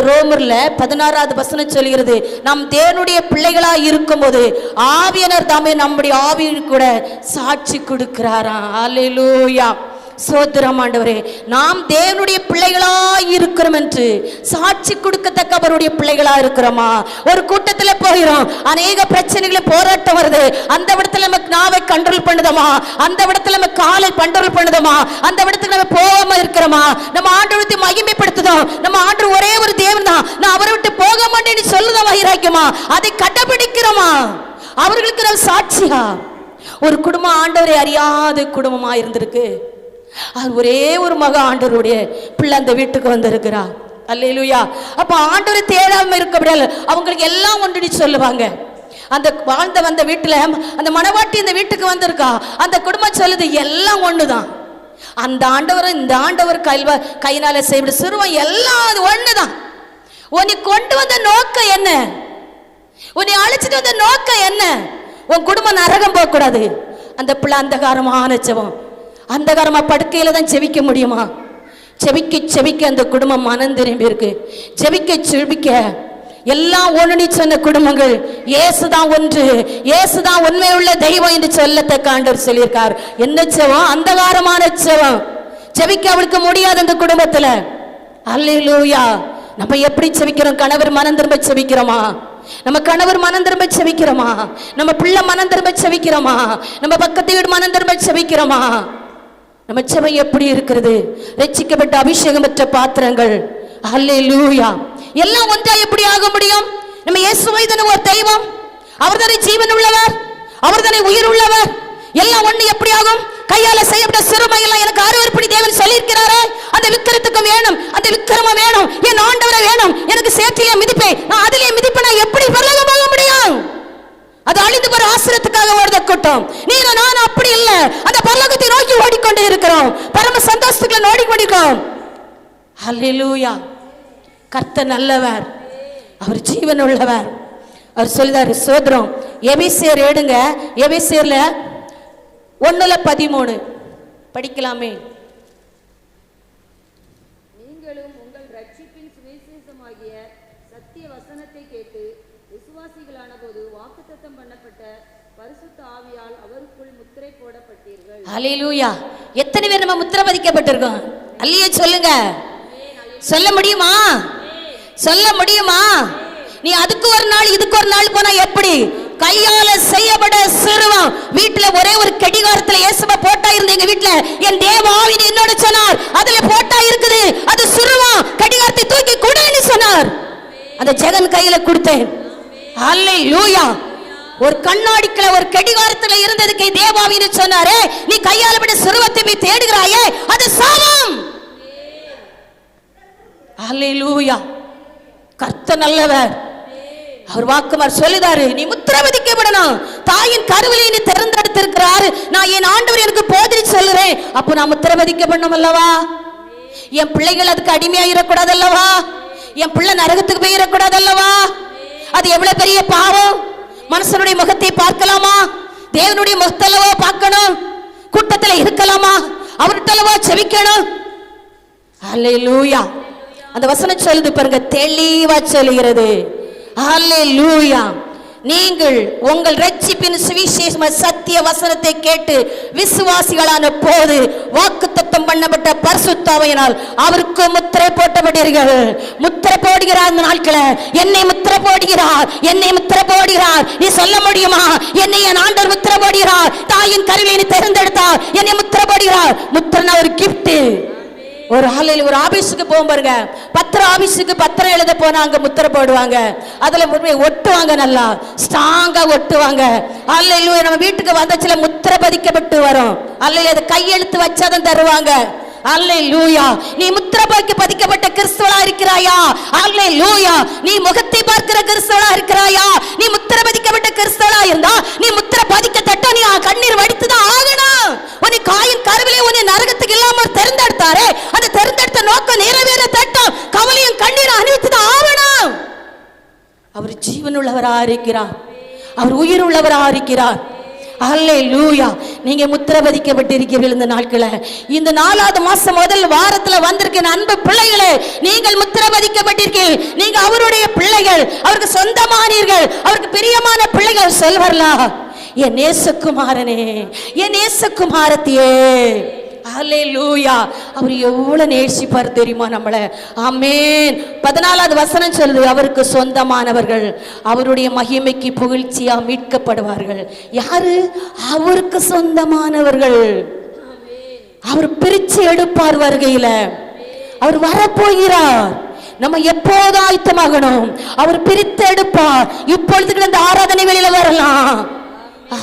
ரோமர்ல 16வது வசனம் சொல்கிறது, நாம் தேவனுடைய பிள்ளைகளா இருக்கும்போது ஆவியானவர் தாமே நம்முடைய ஆவியில் கூட சாட்சி கொடுக்கிறாராம். ஹல்லேலூயா. சோத்திரம் ஆண்டவரே. நாம் தேவனுடைய பிள்ளைகளா இருக்கிறோம் என்று சாட்சி கொடுக்கத்தக்க அவருடைய பிள்ளைகளா இருக்கிறோமா? ஒரு கூட்டத்தில் போகிறோம், அநேக பிரச்சனைகளை போராட்டம் வருது. அந்த இடத்துல நமக்கு நாவை கண்ட்ரோல் பண்ணுதமா? அந்த இடத்துல நம்ம காலை கண்ட்ரோல் பண்ணுதமா? அந்த இடத்துக்கு நம்ம போகாம இருக்கிறோமா? நம்ம ஆண்டவரை மகிமைப்படுத்துதோம். நம்ம ஆண்டவர் ஒரே ஒரு தேவன் தான், நான் அவரை விட்டு போக மாட்டேன்னு சொல்லுதா வைராக்கியமா? அதை கடைபிடிக்கிறோமா? அவர்களுக்கு நம்ம சாட்சியா? ஒரு குடும்பம் ஆண்டவரை அறியாத குடும்பமா இருந்திருக்கு. அது ஒரே ஒரு மக ஆண்டவருடைய பிள்ளை அந்த வீட்டுக்கு வந்திருக்கிறா. அல்லேலூயா. அப்ப ஆண்டவரை தேடாம இருக்க முடியாது. அவங்களுக்கு எல்லாம் ஒன்று சொல்லுவாங்க. அந்த வாழ்ந்த வந்த வீட்டுல அந்த மணவாட்டி இந்த வீட்டுக்கு வந்திருக்கா. அந்த குடும்பம் சொல்லுது எல்லாம் ஒண்ணுதான். அந்த ஆண்டவர் இந்த ஆண்டவர் கையினால செய்ய சிறுவன் எல்லாம் அது ஒண்ணுதான். உன்னை கொண்டு வந்த நோக்கம் என்ன? உன்னை அழைச்சிட்டு வந்த நோக்கம் என்ன? உன் குடும்பம் நரகம் போக கூடாது. அந்த பிள்ளை அந்தகாரமான ஜெபம், அந்தகாரமா படுக்கையில தான் செவிக்க முடியுமா? செவிக்க செவிக்க அந்த குடும்பம் மனம் திரும்பி இருக்கு. செவிக்க செவிக்க எல்லாம் ஒண்ணு சொன்ன குடும்பங்கள் இயேசுதான் ஒன்று, இயேசுதான் உண்மையுள்ள தெய்வம் என்று சொல்லத்தக்க ஆண்டவர் சொல்லியிருக்கார். என்ன செவம்? அந்தகாரமான செவம். செவிக்க அவளுக்கு முடியாது அந்த குடும்பத்துல. அல்லேலூயா. நம்ம எப்படி செவிக்கிறோம்? கணவர் மனம் திரும்ப செவிக்கிறோமா? நம்ம கணவர் மனம் திரும்ப செவிக்கிறோமா? நம்ம பிள்ளை மனம் திரும்ப செவிக்கிறோமா? நம்ம பக்கத்து வீடு மனம் திரும்ப செவிக்கிறோமா? நம்ம செபம் எப்படி இருக்கிறது? ரட்சிக்கப்பட்ட அபிஷேகம் பெற்ற பாத்திரங்கள். அல்லேலூயா. எல்லாம் ஒன்றா எப்படி ஆக முடியும்? நம்ம இயேசுவை தான ஒரு தெய்வம், அவர்தானே ஜீவன் உள்ளவர், அவர்தானே உயிர் உள்ளவர். எல்லாம் ஒண்ணு எப்படி ஆகும்? கையால செய்யப்பட்ட சிறுமை எல்லாம் எனக்கு அருவருப்படி தேவன் சொல்லியிருக்கிறாரே. அந்த விக்கிரத்துக்கும் வேணும், அந்த விக்கிரமம் வேணும், என் ஆண்டவரை வேணும். எனக்கு சேற்றிலே மிதிப்பேன், நான் அதிலே மிதிப்பேன். நான் எப்படி பரலோகம் போக முடியும்? அது அழிந்து போற ஆசிரத்துக்காக ஓடுத கூட்டம். நீ நான் அப்படி இல்ல. அந்த பரலோகத்தை நோக்கி ஓடிக்கொண்டே இருக்கிறோம். பரம சந்தோஷத்துக்குள்ள ஓடிக்கொண்டிருக்கிறோம். ஹல்லேலூயா. கர்த்தர் நல்லவர், அவர் ஜீவன் உள்ளவர். அவர் சொல்றாரு சோதரம். எபேசியர் எடுங்க. எபேசியர்ல 1:13 படிக்கலாமே. நீங்களும் உங்கள் ரட்சிப்பின் சுவிசேஷமாகிய சத்திய வசனத்தை கேட்டு விசுவாசிகளான போது வாக்குத்தத்தம் பண்ணப்பட்ட பரிசுத்த ஆவியால் அவருக்குள் முத்திரை போடப்பட்டீர்கள். ஹல்லேலூயா. எத்தனை பேர் நம்ம முத்திரை பதிக்கப்பட்டிருக்கோம்? அல்லையே சொல்லுங்க. சொல்ல முடியுமா? சொல்ல முடியுமா? நீ அதுக்கு ஒரு நாள் இதுக்கு ஒரு நாள் போனா எப்படி? கையால செய்யப்பட சிறுவம். வீட்டுல ஒரே ஒரு கடிகாரத்துல இயேசுவை போட்டா இருந்த எங்க வீட்டுல என் தேவ ஆவின்னு என்னோட சொன்னார். அதுல போட்டா இருக்குது, அது சிறுவம். கடிகாரத்தை தூக்கி கொடுன்னு சொன்னார். அந்த ஜெகன் கையில கொடுத்தேன். அல்லேலூயா. ஒரு கண்ணாடிக்குள்ள ஒரு கடிகாரத்துல இருந்ததுக்கு தேவாவின்னு சொன்னாரே, நீ கையால பட சிறுவத்தை போய் தேடுகிறாயே, அது சாபம். அல்லேலூயா. கர்த்தர் நல்லவர். அவர் வாக்குமார் சொல்லுதாரு, நீ முத்திரவதிக்கப்படணும். தாயின் கருவிலே நீ திறந்தெடுத்திருக்கிறாரு. நான் என் ஆண்டவர் எனக்கு போதிச்சு சொல்லுறேன். அப்போ நான் முத்திரவதிக்கப்படணும் அல்லவா? என் பிள்ளைகள் அதுக்கு அடிமையாயிடக்கூடாது அல்லவா? என் பிள்ளை நரகத்துக்கு போயிடக்கூடாது அல்லவா? அது எவ்வளவு பெரிய பாவம். மனுஷனுடைய முகத்தை பார்க்கலாமா? தேவனுடைய முகத்தளவா பார்க்கணும்? கூட்டத்தில் இருக்கலாமா? அவர்கிட்டளவா செவிக்கணும்? அல்லேலூயா. அந்த வசனம் சொல்லுது பாருங்க, தெளிவா சொல்லுகிறது. அல்லேலூயா. நீங்கள் உங்கள் ரட்சிப்பின் சுவிசேஷ சத்திய வசனத்தை கேட்டு விசுவாசிகளான போது வாக்குத்தத்தம் பண்ணப்பட்ட பரிசுத்த ஆவியினால் அவருக்கு முத்திரை போட்டப்பட்டீர்கள். முத்திரை போடுகிறார். அந்த நாட்களை என்னை முத்திரை போடுகிறார், என்னை முத்திரை போடுகிறார். நீ சொல்ல முடியுமா? என்னை என் ஆண்டவர் முத்திரை போடுகிறார். தாயின் கருவிலை நீ தேர்ந்தெடுத்தார், என்னை முத்திரை போடுகிறார். முத்திரனா ஒரு கிஃப்ட். ஒரு ஆலையில் ஒரு ஆபீஸுக்கு போகும் பாருங்க, ஆபீஸுக்கு பத்திரம் எழுத போனா அங்க முத்திரை போடுவாங்க, அதுல ஒட்டுவாங்க, நல்லா ஸ்ட்ராங்கா ஒட்டுவாங்க. அல்லேலூயா. நம்ம வீட்டுக்கு வந்தச்சுல முத்திரை பதிக்கப்பட்டு வரும். அல்லேலூயா. அதை கையெழுத்து வச்சாதான் தருவாங்க. அல்லேலூயா. நீ முத்திரை பதிக்கப்பட்ட கிறிஸ்தவனா இருக்கிறாயா? அல்லேலூயா. நீ முகத்தை பார்க்கிற கிறிஸ்தவனா இருக்கிறாயா? நீ முத்திரை பதிக்கப்பட்ட கிறிஸ்தவனா இருந்தா நீ முத்திரை பதிக்கத்தட்ட நீ கண்ணீர் வடித்துதான் ஆகணும். உன்னை காயின் கருவிலே உன்னை நரகத்துக்கு இல்லாம தெரிந்தெடுத்தாரே, அந்த தெரிந்தெடுத்த நோக்கம் நிறைவேற தட்டும் கவலையும் கண்ணீரை அணிவித்துதான் ஆகணும். அவர் ஜீவனுள்ளவரா இருக்கிறார், அவர் உயிர் உள்ளவரா இருக்கிறார். அல்லேலூயா. நீங்க முத்திரை பதிக்கப்பட்டிருக்கிறீர்கள். இந்த நாட்கள இந்த 4வது மாசம் முதல் வாரத்துல வந்திருக்கிற அன்பு பிள்ளைகளே, நீங்கள் முத்திரை பதிக்கப்பட்டிருக்கீர்கள். நீங்க அவருடைய பிள்ளைகள், அவருக்கு சொந்தமானீர்கள், அவருக்கு பிரியமான பிள்ளைகள். சொல்வர்லா, என் நேசகுமாரனே, என் நேசகுமாரத்தியே. அல்லேலூயா. அவர் எவ்வளவு நேசிப்பார் தெரியுமா நம்மள. ஆமென். 14வது வசனம் சொல்லுது, அவருக்கு சொந்தமானவர்கள் அவருடைய மகிமைக்கு புகழ்ச்சியா மீட்கப்படுவார்கள். யாரு? அவருக்கு சொந்தமானவர்கள். அவர் பிரிச்சு எடுப்பார் வருகையில. அவர் வரப்போகிறார். நம்ம எப்போது ஆயத்தமாகணும்? அவர் பிரித்து எடுப்பார். இப்பொழுது இந்த ஆராதனை வெளியில வரலாம்.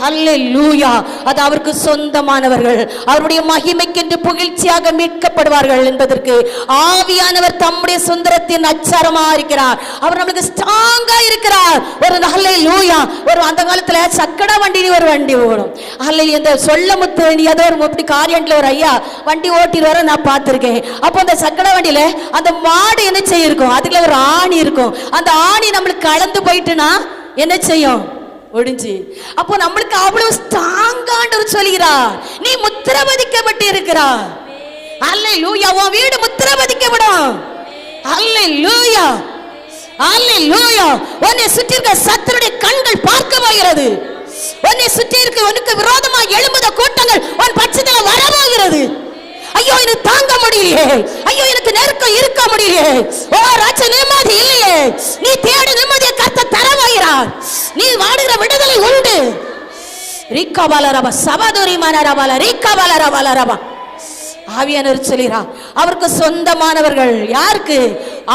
அல்லேலூயா. அது அவருக்கு சொந்தமானவர்கள் அவருடைய மகிமைக்கென்று புகழ்ச்சியாக மீட்கப்படுவார்கள் என்பதற்கு ஆவியானவர் தம்முடைய சுந்தரத்தின் அச்சாரமா இருக்கிறார். அவர் நமக்கு ஸ்ட்ராங்கா இருக்கிறார். ஒரு அல்லேலூயா. ஒரு அந்த காலத்துல சக்கட வண்டி ஒரு வண்டி ஓடும். அல்லேலூயா. இந்த சொல்லமுத்து ஏதோ ஒரு இப்படி காரியன்ல ஒரு ஐயா வண்டி ஓட்டிட்டு வர நான் பார்த்திருக்கேன். அப்போ அந்த சக்கட வண்டியில அந்த மாடு என்ன செய்யிருக்கும்? அதுல ஒரு ஆணி இருக்கும். அந்த ஆணி நம்மளுக்கு கலந்து போயிட்டுனா என்ன செய்யும்? ஒடிஞ்சு. அப்போ நம்மளுக்கு அவ்வளவு ஸ்ட்ராங்காண்டவர் சொல்கிறார், நீ முத்திரை பதிக்கப்பட்டு இருக்கிறார். அல்லேலூயா. உன் வீடு முத்திரை பதிக்கப்படும். அல்லேலூயா. அல்லேலூயா. உன்னை சுற்றி இருக்க சத்துருடைய கண்கள் பார்க்க போகிறது. உன்னை சுற்றி இருக்க உனக்கு விரோதமா எழும்புத கூட்டங்கள் உன் பட்சத்துல வரப்போகிறது. ஐயோ எனக்கு தாங்க முடியலையே, ஐயோ எனக்கு நெருக்கம் இருக்க முடியலையே, ஓ ராஜா நிம்மதி இல்லையே. நீ தேடி நிம்மதியை கர்த்தர் தரவாகிறார். நீ வாடுகிற விடுதலை உண்டு. ரீகாபாலரபா சபதுரி மனரபால ரீகாபாலரபாலரபா. ஆவியானவர் சொல்கிறார், அவருக்கு சொந்தமானவர்கள். யாருக்கு?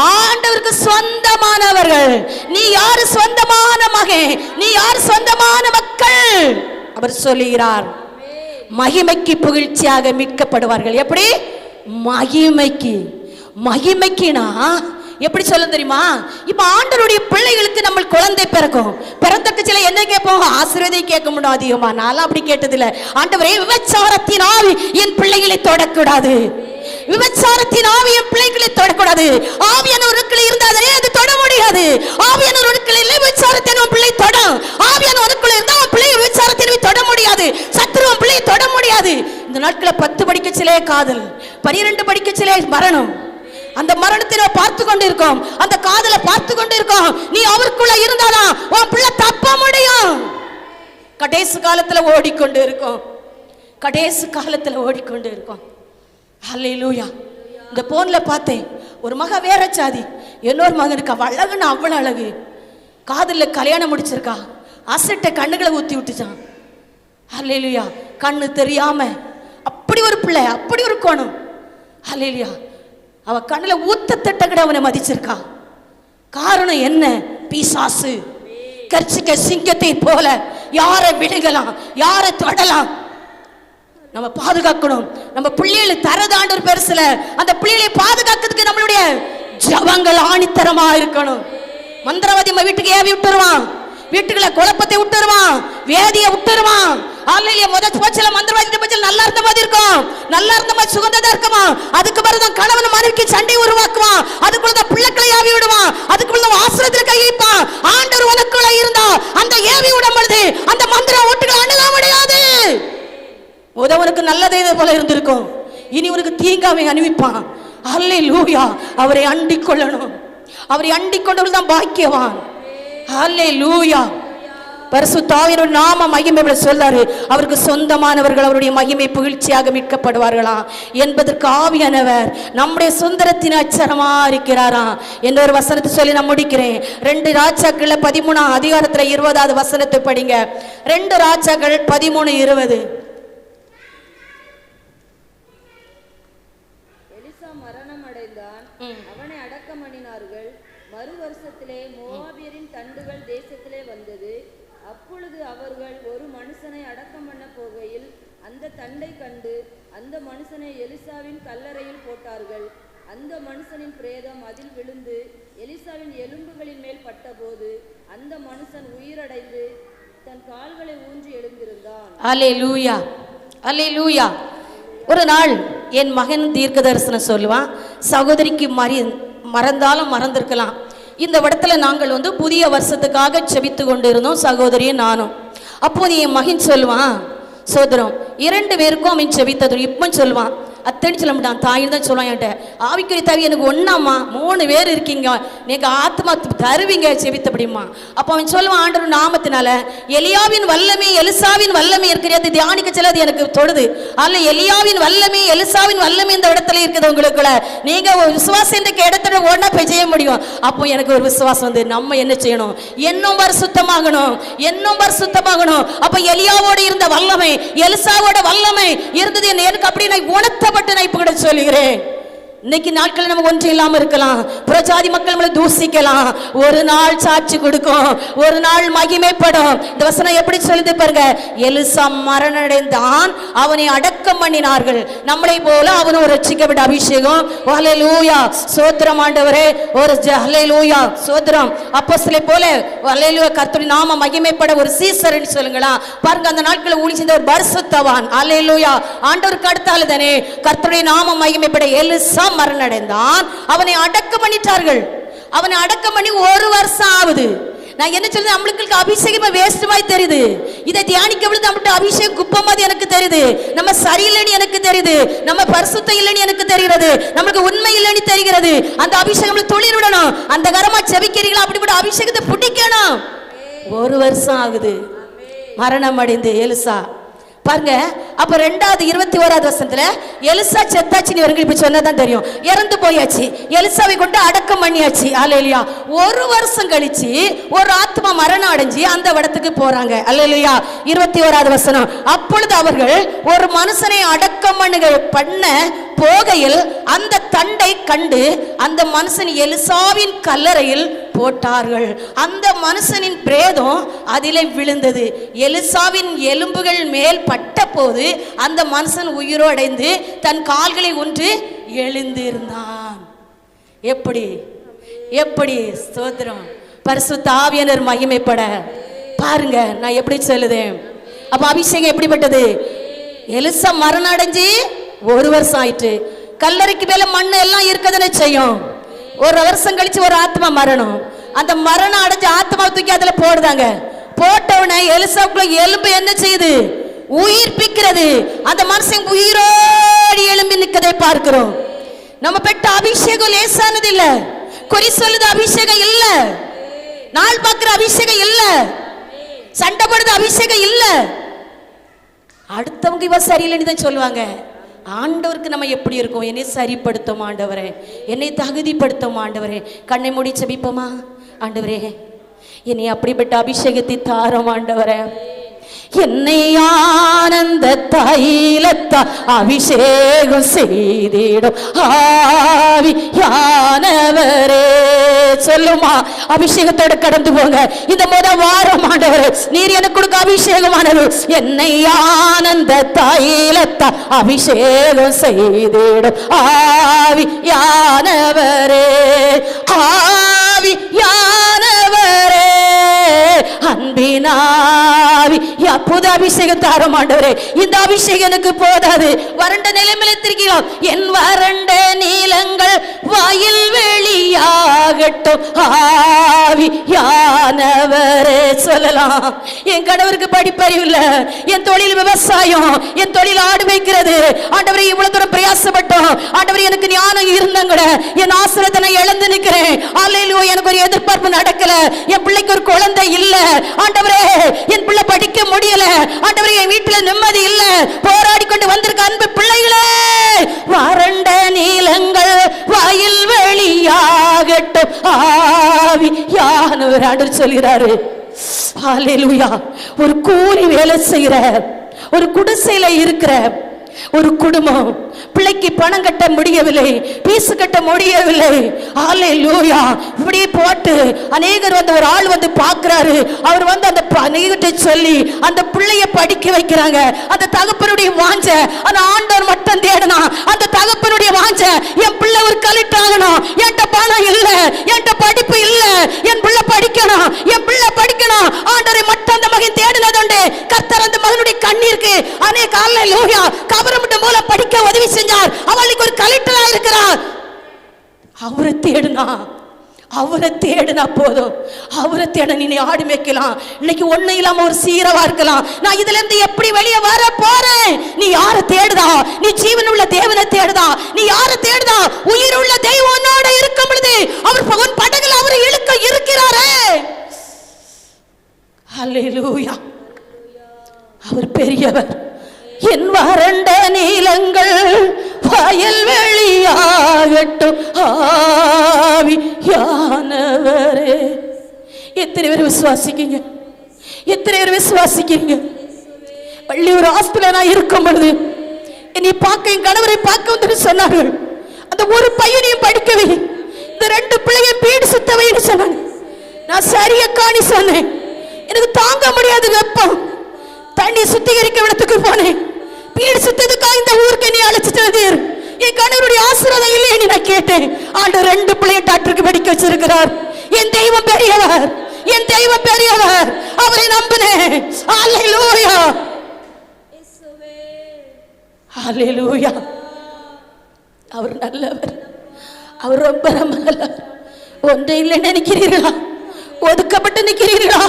ஆண்டவருக்கு சொந்தமானவர்கள். நீ யாரு சொந்தமான மகன்? நீ யாரு சொந்தமான மக்கள்? அவர் சொல்கிறார், மகிமைக்கு புகழ்ச்சியாக மீட்கப்படுவார்கள். எப்படி? மகிமைக்கு. மகிமைக்குனா எப்படி சொல்ல தெரியுமா? இப்ப ஆண்டவருடைய பிள்ளைகளுக்கு நம்ம குழந்தை பிறக்கும். பிறந்தக்கு சில என்ன கேட்போம்? ஆசீர்வாதத்தை கேட்க முடியும். அதிகமா நான் அப்படி கேட்டதில்லை. ஆண்டவரே, விபச்சாரத்தின் ஆவி என் பிள்ளைகளை தொடக்கூடாது. விபச்சாரத்தின் ஆவி என் பிள்ளைகளை தொடக்கூடாது. ஆவியானவருக்குள்ள இருந்தாலே அது தொட முடியாது. ஆவியானவருக்குள்ள இல்லை விபச்சாரத்தின் பிள்ளை தொடும். ஆவியானவருக்குள்ள இருந்தா அவன் பிள்ளை விபச்சாரத்தின் தொட முடியாது. சத்துருவன் பிள்ளையை தொட முடியாது. இந்த நாட்களை 10 படிக்கச்சிலே காதல், 12 படிக்கச்சிலே மரணம். அந்த மரணத்தை பார்த்து கொண்டு இருக்கோம், அந்த காதலை பார்த்து கொண்டு இருக்கோம். நீ அவருக்குள்ள இருந்தாதான் உன் பிள்ளை தப்ப முடியும். கடைசி காலத்துல ஓடிக்கொண்டு இருக்கோம். கடைசி காலத்துல ஓடிக்கொண்டு இருக்கோம். அல்லேலூயா. இந்த போன்ல பார்த்தேன், ஒரு மக வேற சாதி, இன்னொரு மகனுக்கு அழகுன்னு அவ்வளவு அழகு. காதல கல்யாணம் முடிச்சிருக்கா, அசட்டை கண்ணுகளை ஊத்தி விட்டுச்சான். அல்லேலூயா. கண்ணு தெரியாம அப்படி ஒரு பிள்ளை, அப்படி ஒரு கோணம். அல்லேலூயா. அவ கண்ணுல ஊத்த தட்ட கூட அவனை மதிச்சிருக்கா. காரணம் என்ன? பிசாசு கர்ச்சிக்க சிங்கத்தை போல யாரை விடுகலாம், யாரை தொடலாம். நம்ம பாதுகாக்கணும். நம்ம பிள்ளைகளை தரதாண்டவர் பெருசுல அந்த பிள்ளைகளை பாதுகாக்கிறதுக்கு நம்மளுடைய ஜபங்கள் ஆணித்தரமா இருக்கணும். மந்திரவாதி நம்ம வீட்டுக்கு ஏவி விட்டுருவான், வீட்டுக்குள்ள குழப்பத்தை விட்டுருவான், வேதியை விட்டுருவான். அல்லேலூயா. முதல் பட்சல மந்திரவாதி பட்சல நல்லா இருந்த மாதிரி இருக்கும், நல்லா இருந்த மாதிரி சுகந்ததா இருக்குமா. அதுக்கு பிறகுதான் கணவன் மனைவிக்கு சண்டை உருவாக்குவான். அதுக்குள்ளதான் பிள்ளைகளை ஏவி விடுவான். அதுக்குள்ளதான் ஆசிரியத்துல கை வைப்பான். ஆண்டவர் உனக்குள்ள இருந்தா அந்த ஏவி விடும் பொழுது அந்த மந்திர ஓட்டுகளை அணுக முடியாது. உதவனுக்கு நல்லதே போல இருந்திருக்கும், இனி உனக்கு தீங்காவை அணிவிப்பான். அல்லேலூயா. அவரை அண்டிக் கொள்ளணும். அவரை அண்டிக் கொண்டவர்கள் தான் பாக்கியவான். அல்லேலூயா. பரிசுத்த ஆவியானவர் நாம மகிமை சொல்றாரு, அவருக்கு சொந்தமானவர்கள் அவருடைய மகிமை புகழ்ச்சியாக மீட்கப்படுவார்களாம் என்பதற்கு ஆவியானவர் நம்முடைய சுந்தரத்தின் அச்சரமா இருக்கிறாராம் என்ற ஒரு வசனத்தை சொல்லி நான் முடிக்கிறேன். 2 ராஜாக்கள் 13ஆம் அதிகாரத்துல 20வது வசனத்தை படிங்க. 2 ராஜாக்கள் 13:20. எலிசா அப்பொழுது அவர்கள் ஒரு மனுஷனை அடக்கம் பண்ண போகையில் அந்த தண்டை கண்டு அந்த மனுஷனை எலிசாவின் கல்லறையில் போட்டார்கள். அந்த மனுஷனின் பிரேதம் அதில் விழுந்து எலிசாவின் எலும்புகளின் மேல் பட்டபோது அந்த மனுஷன் உயிரடைந்து தன் கால்களை ஊன்றி எழுந்திருந்தான். அல்லேலூயா, அல்லேலூயா. ஒரு நாள் என் மகன் தீர்க்க தரிசனம் சொல்லுவான். சகோதரிக்கு மறந்தாலும் மறந்திருக்கலாம். இந்த இடத்துல நாங்கள் புதிய வருஷத்துக்காக செபித்து கொண்டு இருந்தோம், சகோதரியும் நானும். அப்போது என் மகன் சொல்லுவான், சோதரம் 2 பேருக்கும் அவன் செபித்தது இப்போ சொல்லுவான். அத்தனை சொல்ல மாட்டான், தாயின்னு தான் சொல்லுவான். என்கிட்ட ஆவிக்குரிய தாவி எனக்கு ஒன்றாம்மா 3 பேர் இருக்கீங்க, நீங்கள் ஆத்மா தருவீங்க செபித்தபடிமா. அப்போ அவன் சொல்லுவான், ஆண்டவர் நாமத்தினால எலியாவின் வல்லமை எலிசாவின் வல்லமை இருக்கிறது தியானிக்க செல்லாது எனக்கு தொடுது. அதில் எலியாவின் வல்லமை எலிசாவின் வல்லமை இந்த இடத்துல இருக்குது. உங்களுக்குள்ள நீங்கள் ஒரு விசுவாசம் என்ற இடத்துல ஒன்றா போய் செய்ய முடியும். அப்போ எனக்கு ஒரு விசுவாசம் நம்ம என்ன செய்யணும், என்னும் பரிசுத்தமாகணும், என்னும் பரிசுத்தமாகணும். அப்போ எலியாவோடு இருந்த வல்லமை எலிசாவோட வல்லமை இருந்தது எனக்கு அப்படி நான் உணர்த்த நான் இப்ப கூட சொல்லுகிறேன். இன்னைக்கு நாட்கள் நமக்கு ஒன்று இல்லாம இருக்கலாம், புறஜாதி மக்கள் நம்மளை தூசிக்கலாம். ஒரு நாள் சாட்சி கொடுக்கும், ஒரு நாள் மகிமைப்படும். இந்த வசனம் எப்படி சொல்லுது பாருங்க, எலிசா மரணடைந்தான், அவனை அடக்கம் பண்ணினார்கள். நம்மளை போல அவனும் ஒரு ரட்சிக்கப்பட்ட அபிஷேகம். ஹல்லேலூயா, சோத்திரம் ஆண்டவரே, ஒரு ஹல்லேலூயா சோத்திரம். அப்போஸ்தலரை போல ஹல்லேலூயா கர்த்தருடைய நாம மகிமைப்பட ஒரு சீசர்னு சொல்லுங்களா. பாருங்க, அந்த நாட்களில் ஊழி செய்த ஒரு பரிசுத்தவான். ஹல்லேலூயா, ஆண்டவருக்கு அடுத்தால தானே கர்த்தருடைய நாம மகிமைப்பட எலிசா மரணடைந்தான், அவனை அடக்கம் பண்ணிட்டார்கள். அவனை அடக்கம் பண்ணி 1 வருஷம் ஆகுது. நான் என்ன சொல்றது, நம்மளுக்கு அபிஷேகமா வேஸ்ட் மாதிரி தெரியுது. இதை தியானிக்க பொழுது நம்மகிட்ட அபிஷேகம் குப்பம் மாதிரி எனக்கு தெரியுது. நம்ம சரியில்லைன்னு எனக்கு தெரியுது, நம்ம பரிசுத்தம் இல்லைன்னு எனக்கு தெரிகிறது, நம்மளுக்கு உண்மை இல்லைன்னு தெரிகிறது. அந்த அபிஷேகம் தொழில் விடணும். அந்த கரமா செபிக்கிறீங்களா, அப்படிப்பட்ட அபிஷேகத்தை பிடிக்கணும். 1 வருஷம் ஆகுது மரணம் அடைந்து எலிசா. பாருங்க, அப்ப 2வது 21வது வசனத்துல எலிசா செத்தாச்சு இவர்கள் இப்ப சொன்னதான் தெரியும். இறந்து போயாச்சு, எலிசாவை கொண்டு அடக்கம் பண்ணியாச்சு. அல்லேலூயா. 1 வருஷம் கழிச்சு ஒரு ஆத்மா மரணம் அடைஞ்சு அந்த இடத்துக்கு போறாங்க. அல்லேலூயா. 21வது வசனம், அப்பொழுது அவர்கள் ஒரு மனுஷனை அடக்கம் பண்ண போகையில் அந்த தண்டை கண்டு அந்த மனுஷன் எலிசாவின் கல்லறையில் போட்டார்கள். அந்த மனுஷனின் பிரேதம் அதிலே விழுந்தது. எலிசாவின் எலும்புகள் மேல் பட்ட போது அந்த மனுஷன் உயிரோடைந்து தன் கால்களை ஊன்றி எழுந்திருந்தான். எப்படி எப்படி ஸ்தோத்திரம், பரிசுத்த ஆவியானவர் மகிமைப்பட. பாருங்க, நான் எப்படி சொல்லுதேன். அப்ப அபிஷேகம் எப்படிப்பட்டது, எலிசா மரணம் அடைஞ்சு 1 வருஷம் ஆயிட்டு, கல்லறைக்கு மேல மண்ணு எல்லாம் இருக்கதுன்னு செய்யும். 1 வருஷம் கழிச்சு ஒரு ஆத்மா மரணம், அந்த மரணம் அடைஞ்ச ஆத்மா தூக்கி அதுல போடுதாங்க. போட்டவனை எலிசாவுக்குள்ள எலும்பு என்ன செய்யுது, உயிர்ப்பிக்கிறது. அந்த மனுஷன் உயிரோடு எழும்பி நிற்கதை பார்க்கிறோம். நம்ம பெற்ற அபிஷேகம் லேசானது இல்ல, குறி சொல்லுது அபிஷேகம் இல்ல, நாள் பார்க்கிற அபிஷேகம் இல்ல, சண்டை போடுறது அபிஷேகம் இல்ல. அடுத்தவங்க இவ சரியில்லைன்னு தான் சொல்லுவாங்க. ஆண்டவருக்கு நம்ம எப்படி இருக்கும், என்னை சரிப்படுத்தும் ஆண்டவரே, என்னை தகுதிப்படுத்தும் ஆண்டவரே. கண்ணை மூடி செபிப்போமா. ஆண்டவரே, என்னை அப்படிப்பட்ட அபிஷேகத்தை தாரும் ஆண்டவரே. என்னை ஆனந்த தைலத்தா அபிஷேகம் செய்திடும் ஆவியானவரே. சொல்லுமா, அபிஷேகத்தோட கடந்து போங்க. இந்த வாரம் ஆண்டவரே, நீர் எனக்கு கொடுக்க அபிஷேகமானது. என்னை ஆனந்த தைலத்தா அபிஷேகம் செய்திடும் ஆவியானவரே, ஆவியானவரே, அன்பினாவி புது அபிஷேகம் தாரும் ஆண்டவரே. இந்த அபிஷேகம் எனக்கு போதாது. வறண்ட நிலைமையில திருக்கிறோம். என் வறண்ட நீலங்கள் வாயில் வெளியாகட்டும் ஆவியானவரே. சொல்லலாம், என் கணவருக்கு படிப்பறிவு இல்ல, என் தொழில் விவசாயம், என் தொழில் ஆடு வைக்கிறது. ஆண்டவரே, இவ்வளவு தூரம் பிரயாசப்பட்டோம். ஆண்டவரே, எனக்கு ஞானம் இருந்தங்கட என் ஆசிரியத்தை நான் இழந்து நிற்கிறேன். அல்லேலூயா, எனக்கு ஒரு எதிர்பார்ப்பு நடக்கல, என் பிள்ளைக்கு ஒரு குழந்தை இல்ல. ஆண்டவரே, என் பிள்ளை படிக்க முடியல. ஆண்டவரே, என் வீட்டுல நிம்மதி இல்ல. போராடி கொண்டு வந்திருக்க அன்பு பிள்ளைகளே, வறண்ட நீலங்கள் வாயில் வெளியாகட்டும் ஆவியானவர் ஆண்டவர் சொல்கிறாரு. ஹல்லேலூயா. ஒரு கூலி வேலை செய்யற, ஒரு குடிசையில இருக்கிற ஒரு குடும்பம், பிள்ளைக்கு பணம் கட்ட முடியவில்லை, பீசு கட்ட முடியவில்லை. ஹல்லேலூயா. இப்படி போட்டு அநேகர் வந்து ஒரு ஆள் வந்து பார்க்கிறாரு. அவர் வந்து அந்த அநேகத்தை சொல்லி அந்த பிள்ளைய படிக்க வைக்கிறாங்க. அந்த தகப்பனுடைய வாஞ்ச அந்த ஆண்டவர் மட்டும் தேடனா. அந்த தகப்பனுடைய வாஞ்ச என் பிள்ளை ஒரு கலெக்டர் ஆகணும், என்கிட்ட பணம் இல்ல, என்கிட்ட படிப்பு இல்ல, என் பிள்ளை படிக்கணும், என் பிள்ளை படிக்கணும். ஆண்டவரை மட்டும் அந்த மகன் தேடினதுண்டு. கர்த்தர் அந்த மகனுடைய கண்ணீருக்கு அநேக அல்லேலூயா கவர்மெண்ட் மூலம் படிக்க உதவி செஞ்சார். அவளுக்கு ஒரு கலெக்டரா இருக்கிறார். அவரை தேடுனா போதும். அவரை தேட நீ ஆடு மேய்க்கலாம். இன்னைக்கு ஒண்ணு இல்லாம ஒரு சீரவா இருக்கலாம். நான் இதுல இருந்து எப்படி வெளியே வர போறேன்? நீ யாரை தேடுதா? நீ ஜீவன் உள்ள தேவனை தேடுதா? நீ யாரை தேடுதா? உயிர் உள்ள தெய்வம் உன்னோட இருக்கும் பொழுது அவர் உன் படகுல அவரை இழுக்க இருக்கிறாரே. அல்லேலூயா. அவர் பெரியவர். என் வறண்ட நீலங்கள் வயல் வெளியாகட்டும் ஆவியானவரே. எத்தனை பேர் விசுவாசிக்கீங்க? எத்தனை பேர் விசுவாசிக்கிறீங்க? பள்ளி ஒரு ஹாஸ்பிட்டல் நான் இருக்கும் பொழுது என்னை பார்க்க என் கணவரை பார்க்க வந்து சொன்னார்கள். அந்த ஒரு பையனையும் படிக்கவே, இந்த 2 பிள்ளையும் பீடு சுத்தவைன்னு சொன்னாங்க. நான் சரியா காணி சொன்னேன். எனக்கு தாங்க முடியாது வெப்பம். தண்ணி சுத்திகரிக்க இடத்துக்கு போனேன். பீடு சுத்ததுக்கா இந்த ஊருக்கு நீ அழைச்சிட்டு என் கணவருடைய ஆசீர்வாதம் இல்லையே நான் கேட்டேன். ஆண்டு 2 பிள்ளைய டாக்டருக்கு படிக்க வச்சிருக்கிறார். என் தெய்வம் பெரியவர், என் தெய்வம் பெரியவர். அவரை நம்பினேன். அல்லேலூயா, அல்லேலூயா. அவர் நல்லவர். அவர் ரொம்ப நல்லவர். ஒன்றை இல்லை நினைக்கிறீர்களா? ஒதுக்கப்பட்டு நிற்கிறீர்களா?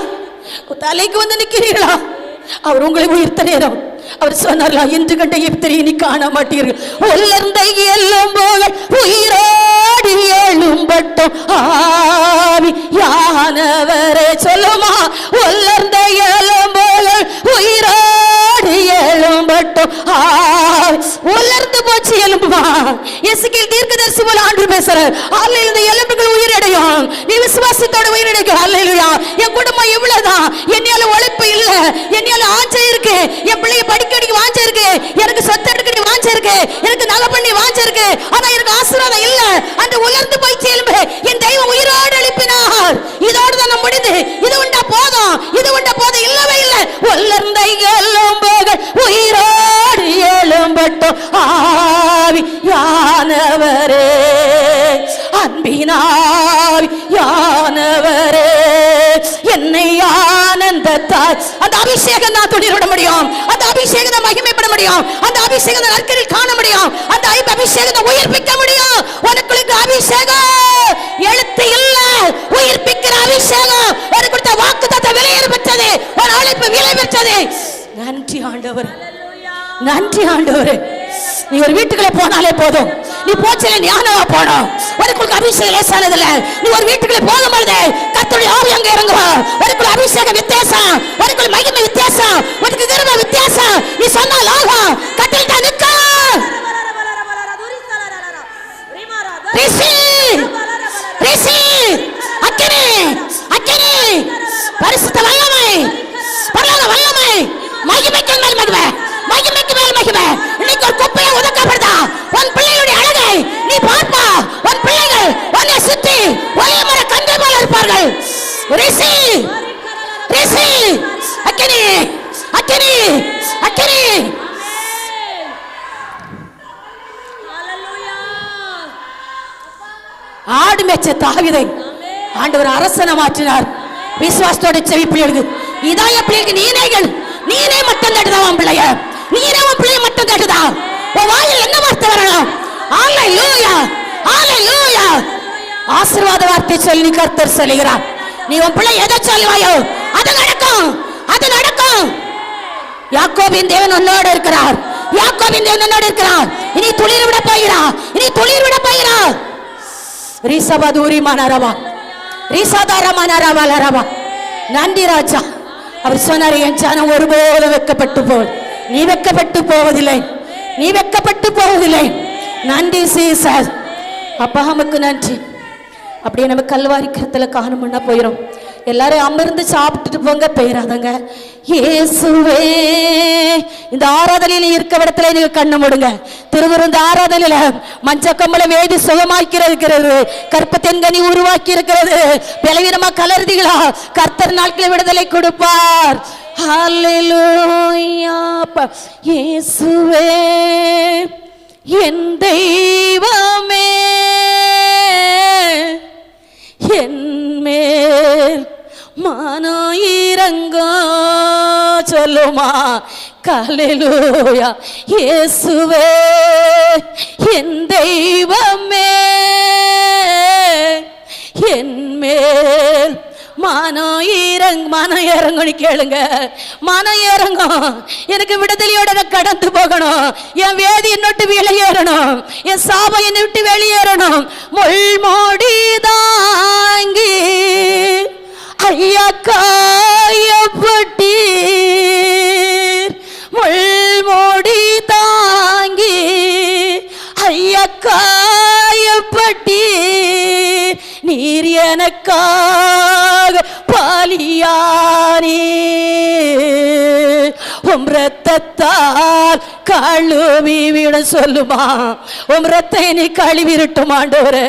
தலைக்கு வந்து நிற்கிறீர்களா? அவர் உங்களை உயிர்த்த நேரம் அவர் சொன்னார்களா? இன்று கண்ட எப்திரியை நீ காண மாட்டீர்கள். உள்ளர்ந்த எலும்புகள் உயிரோடி எழும்பட்டும் ஆவியானவரே. சொல்லுமா? உள்ளர்ந்த எலும்புகள் உயிரோடி எழும்பட்டும். உலர்ந்து போச்சு எலும்புமா? எசேக்கியேல் தீர்க்கதரிசி போல ஆண்டவர் பேசுறார். அல்லேலூயா. இந்த எலும்புகள் உயிரடையும். நீ விசுவாசத்தோட உயிரடையும். அல்லேலூயா. என் குடும்பம் இவ்வளவுதான். என்னையால உழைப்பு இல்ல, என்னையால ஆஞ்சை இருக்கு, என் பிள்ளைய படிக்கடிக்கு வாஞ்சை இருக்கு, எனக்கு சொத்து எடுக்கடி வாஞ்சை இருக்கு, எனக்கு நகை பண்ணி வாஞ்சை இருக்கு, ஆனா எனக்கு ஆசீர்வாதம் இல்ல. அந்த உலர்ந்து போய் எலும்பு என் தெய்வம் உயிரோடு எழுப்பினார். இதோடு தான் முடிந்து. இது உண்டா போதும், இது உண்டா போதும். இல்லவே இல்லை. உலர்ந்த எலும்புகள் உயிரோடு எழும்பட்டும் ஆவியானவரே. அன்பினாவியானவரே என்னை ஆனந்தத்தால். அந்த அபிஷேகம் நான் துணிவிட முடியும். அந்த அபிஷேகத்தை மகிமைப்பட முடியும். அந்த அபிஷேகத்தை நற்கரில் காண முடியும். அந்த அபிஷேகத்தை உயிர்ப்பிக்க முடியும். உனக்குள்ள அபிஷேகம் எழுத்து இல்ல, உயிர்ப்பிக்கிற அபிஷேகம். உனக்கு வாக்குத்தத்த விலையேற பெற்றது, ஒரு அழைப்பு விலை பெற்றது. நன்றி ஆண்டவர், நன்றி ஆண்டவரே. நீ ஒரு வீட்டுக்குள்ள போனாலே போதும். நீ போச்சல ஞானமா போனோம். உனக்குள்ள அபிஷேகம் லேசானதில்ல. நீ ஒரு வீட்டுக்குள்ள போகும்போது கர்த்தருடைய ஆவி அங்க இறங்குவா. உனக்குள்ள அபிஷேகம் வித்தியாசம், உனக்குள்ள மகிமை வித்தியாசம், உனக்கு கிருபை வித்தியாசம். நீ சொன்னால் ஆகும். கட்டில் தான் நிற்க. ரிஷி ரிஷி அக்கினி அக்கினி பரிசுத்த வல்லமை, பரலோக வல்லமை, மகிமைக்கு மேல் மகிமை, மகிமைக்கு மேல் மகிமை. இன்னைக்கு ஒரு குப்பையை ஒதுக்கப்படுதா? உன் பிள்ளையுடைய அழகை நீ பார்ப்பா. உன் பிள்ளைகள் உன்னை சுற்றி ஒரே மர கண்டை போல இருப்பார்கள். ரிஷி ரிஷி அக்கினி அக்கினி அக்கினி. ஆடு மேய்ச்ச தாவீதை ஆண்டவர் அரசனை மாற்றினார். விசுவாசத்தோட செவி பிள்ளைகளுக்கு இதான் என் பிள்ளைக்கு நீனேகள். நீனே மட்டும் தட்டுதான் உன் பிள்ளைய, நீனே உன் பிள்ளைய மட்டும் தட்டுதான். உன் வாயில் என்ன வார்த்தை வரணும்? அல்லேலூயா, அல்லேலூயா. ஆசீர்வாத வார்த்தை சொல்லி கர்த்தர் சொல்லுகிறார். நீ உன் பிள்ளை எதை சொல்லுவாயோ அது நடக்கும், அது நடக்கும். யாக்கோபின் தேவன் உன்னோடு இருக்கிறார். யாக்கோபின் தேவன் உன்னோடு இருக்கிறார். இனி துளிர் விட போகிறார், இனி துளிர் விட போகிறார். ரிசபதூரி மனரவா ரிசதார மனரவா லரவா. நன்றி ராஜா. அவர் சொன்னார், என் ஜனம் ஒருபோதும் வெட்கப்பட்டு போ. நீ வெட்கப்பட்டு போவதில்லை, நீ வெட்கப்பட்டு போவதில்லை. நன்றி சீசர். அப்பா நமக்கு நன்றி. அப்படியே நம்ம கல்வாரி கருத்துல காணமுன்னா போயிடும். எல்லாரும் அமர்ந்து சாப்பிட்டுட்டு போங்க, பெயராதங்க. இயேசுவே, இந்த ஆராதனையில இருக்க இடத்துல நீங்க கண்ணு மூடுங்க. திருவிருந்த ஆராதனையில மஞ்ச கம்பளம் வேதி சுகமாக்கி இருக்கிறது, கற்பத்தின் கனி உருவாக்கி இருக்கிறது. பலவீனமா கலர்திகளா, கர்த்தர் நாட்களை விடுதலை கொடுப்பார். ஹல்லேலூயா. இயேசுவே என் தெய்வமே, என் மேல் மனம் இறங்கோ சொல்லுமா. ஹல்லேலூயா. இயேசுவே என் தெய்வமே, என் மேல் மனம் இறங்கன்னு கேளுங்க. மனம் இறங்கும். எனக்கு விடுதலையோட கடந்து போகணும். என் வேதி என்னட்டு வெளியேறணும். என் சாபம் என்னை விட்டு வெளியேறணும். முள்மோடி தாங்கி ஐயா காயப்பட்டி, முள்மோடி தாங்கி ஐயா காயப்பட்டி, நீர் எனக்காக பாலியானே, உம் ரத்தத்தால் கழுவி விட சொல்லுமா. உம் ரத்தை நீ கழுவி இருட்டும் ஆண்டவரே,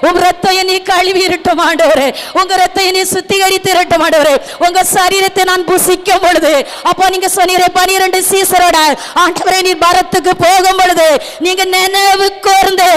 உம் ரத்தை நீ கழுவி இருட்டும் ஆண்டவரே, உங்க ரத்தை நீ சுத்திகரித்து இருட்டும் ஆண்டவரே. உங்க சரீரத்தை நான் புசிக்கும் பொழுது, அப்போ நீங்க சொன்னீரே 12 சீசரோட ஆண்டவரே நீர் பரத்துக்கு போகும் பொழுது நீங்க நினைவு கூர்ந்து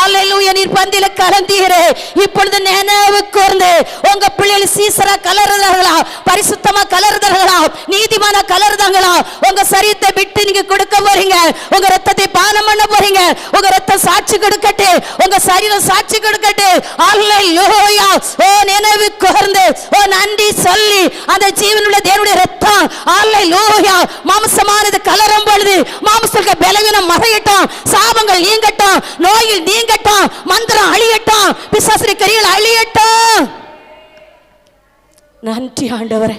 அல்லேலூயா நீர் பந்தில கலந்தீரே. இப்பொழுது நினைவு கூர்ந்து உங்க பிள்ளைகள் சீசரா கலருதார்களா, பரிசுத்தமா கலருதார்களா, நீதிமான கலருதாங்களா, உங்க சரீரத்தை விட்டு நீங்க கொடுக்க போறீங்க. உங்க ரத்தத்தை பானம் பண்ண போறீங்க. உங்க ரத்தம் சாட்சி கொடுக்கட்டு, உங்க சரீரம் சாட்சி கொடுக்கட்டு. அல்லேலூயா. ஓ நினைவு கூர்ந்து ஓ நன்றி சொல்லி அந்த ஜீவனுள்ள தேவனுடைய ரத்தம் அல்லேலூயா மாம்சமானது கலரும் பொழுது மாம்சத்துக்கு பலவீனம் மறையட்டும், சாபங்கள் நீங்கட்டும், நோயில் நீங்கட்டும், மந்திரம் அழியட்டும், பிசாசுடைய கிரியைகள் அழியட்டும். நன்றி ஆண்டவரே.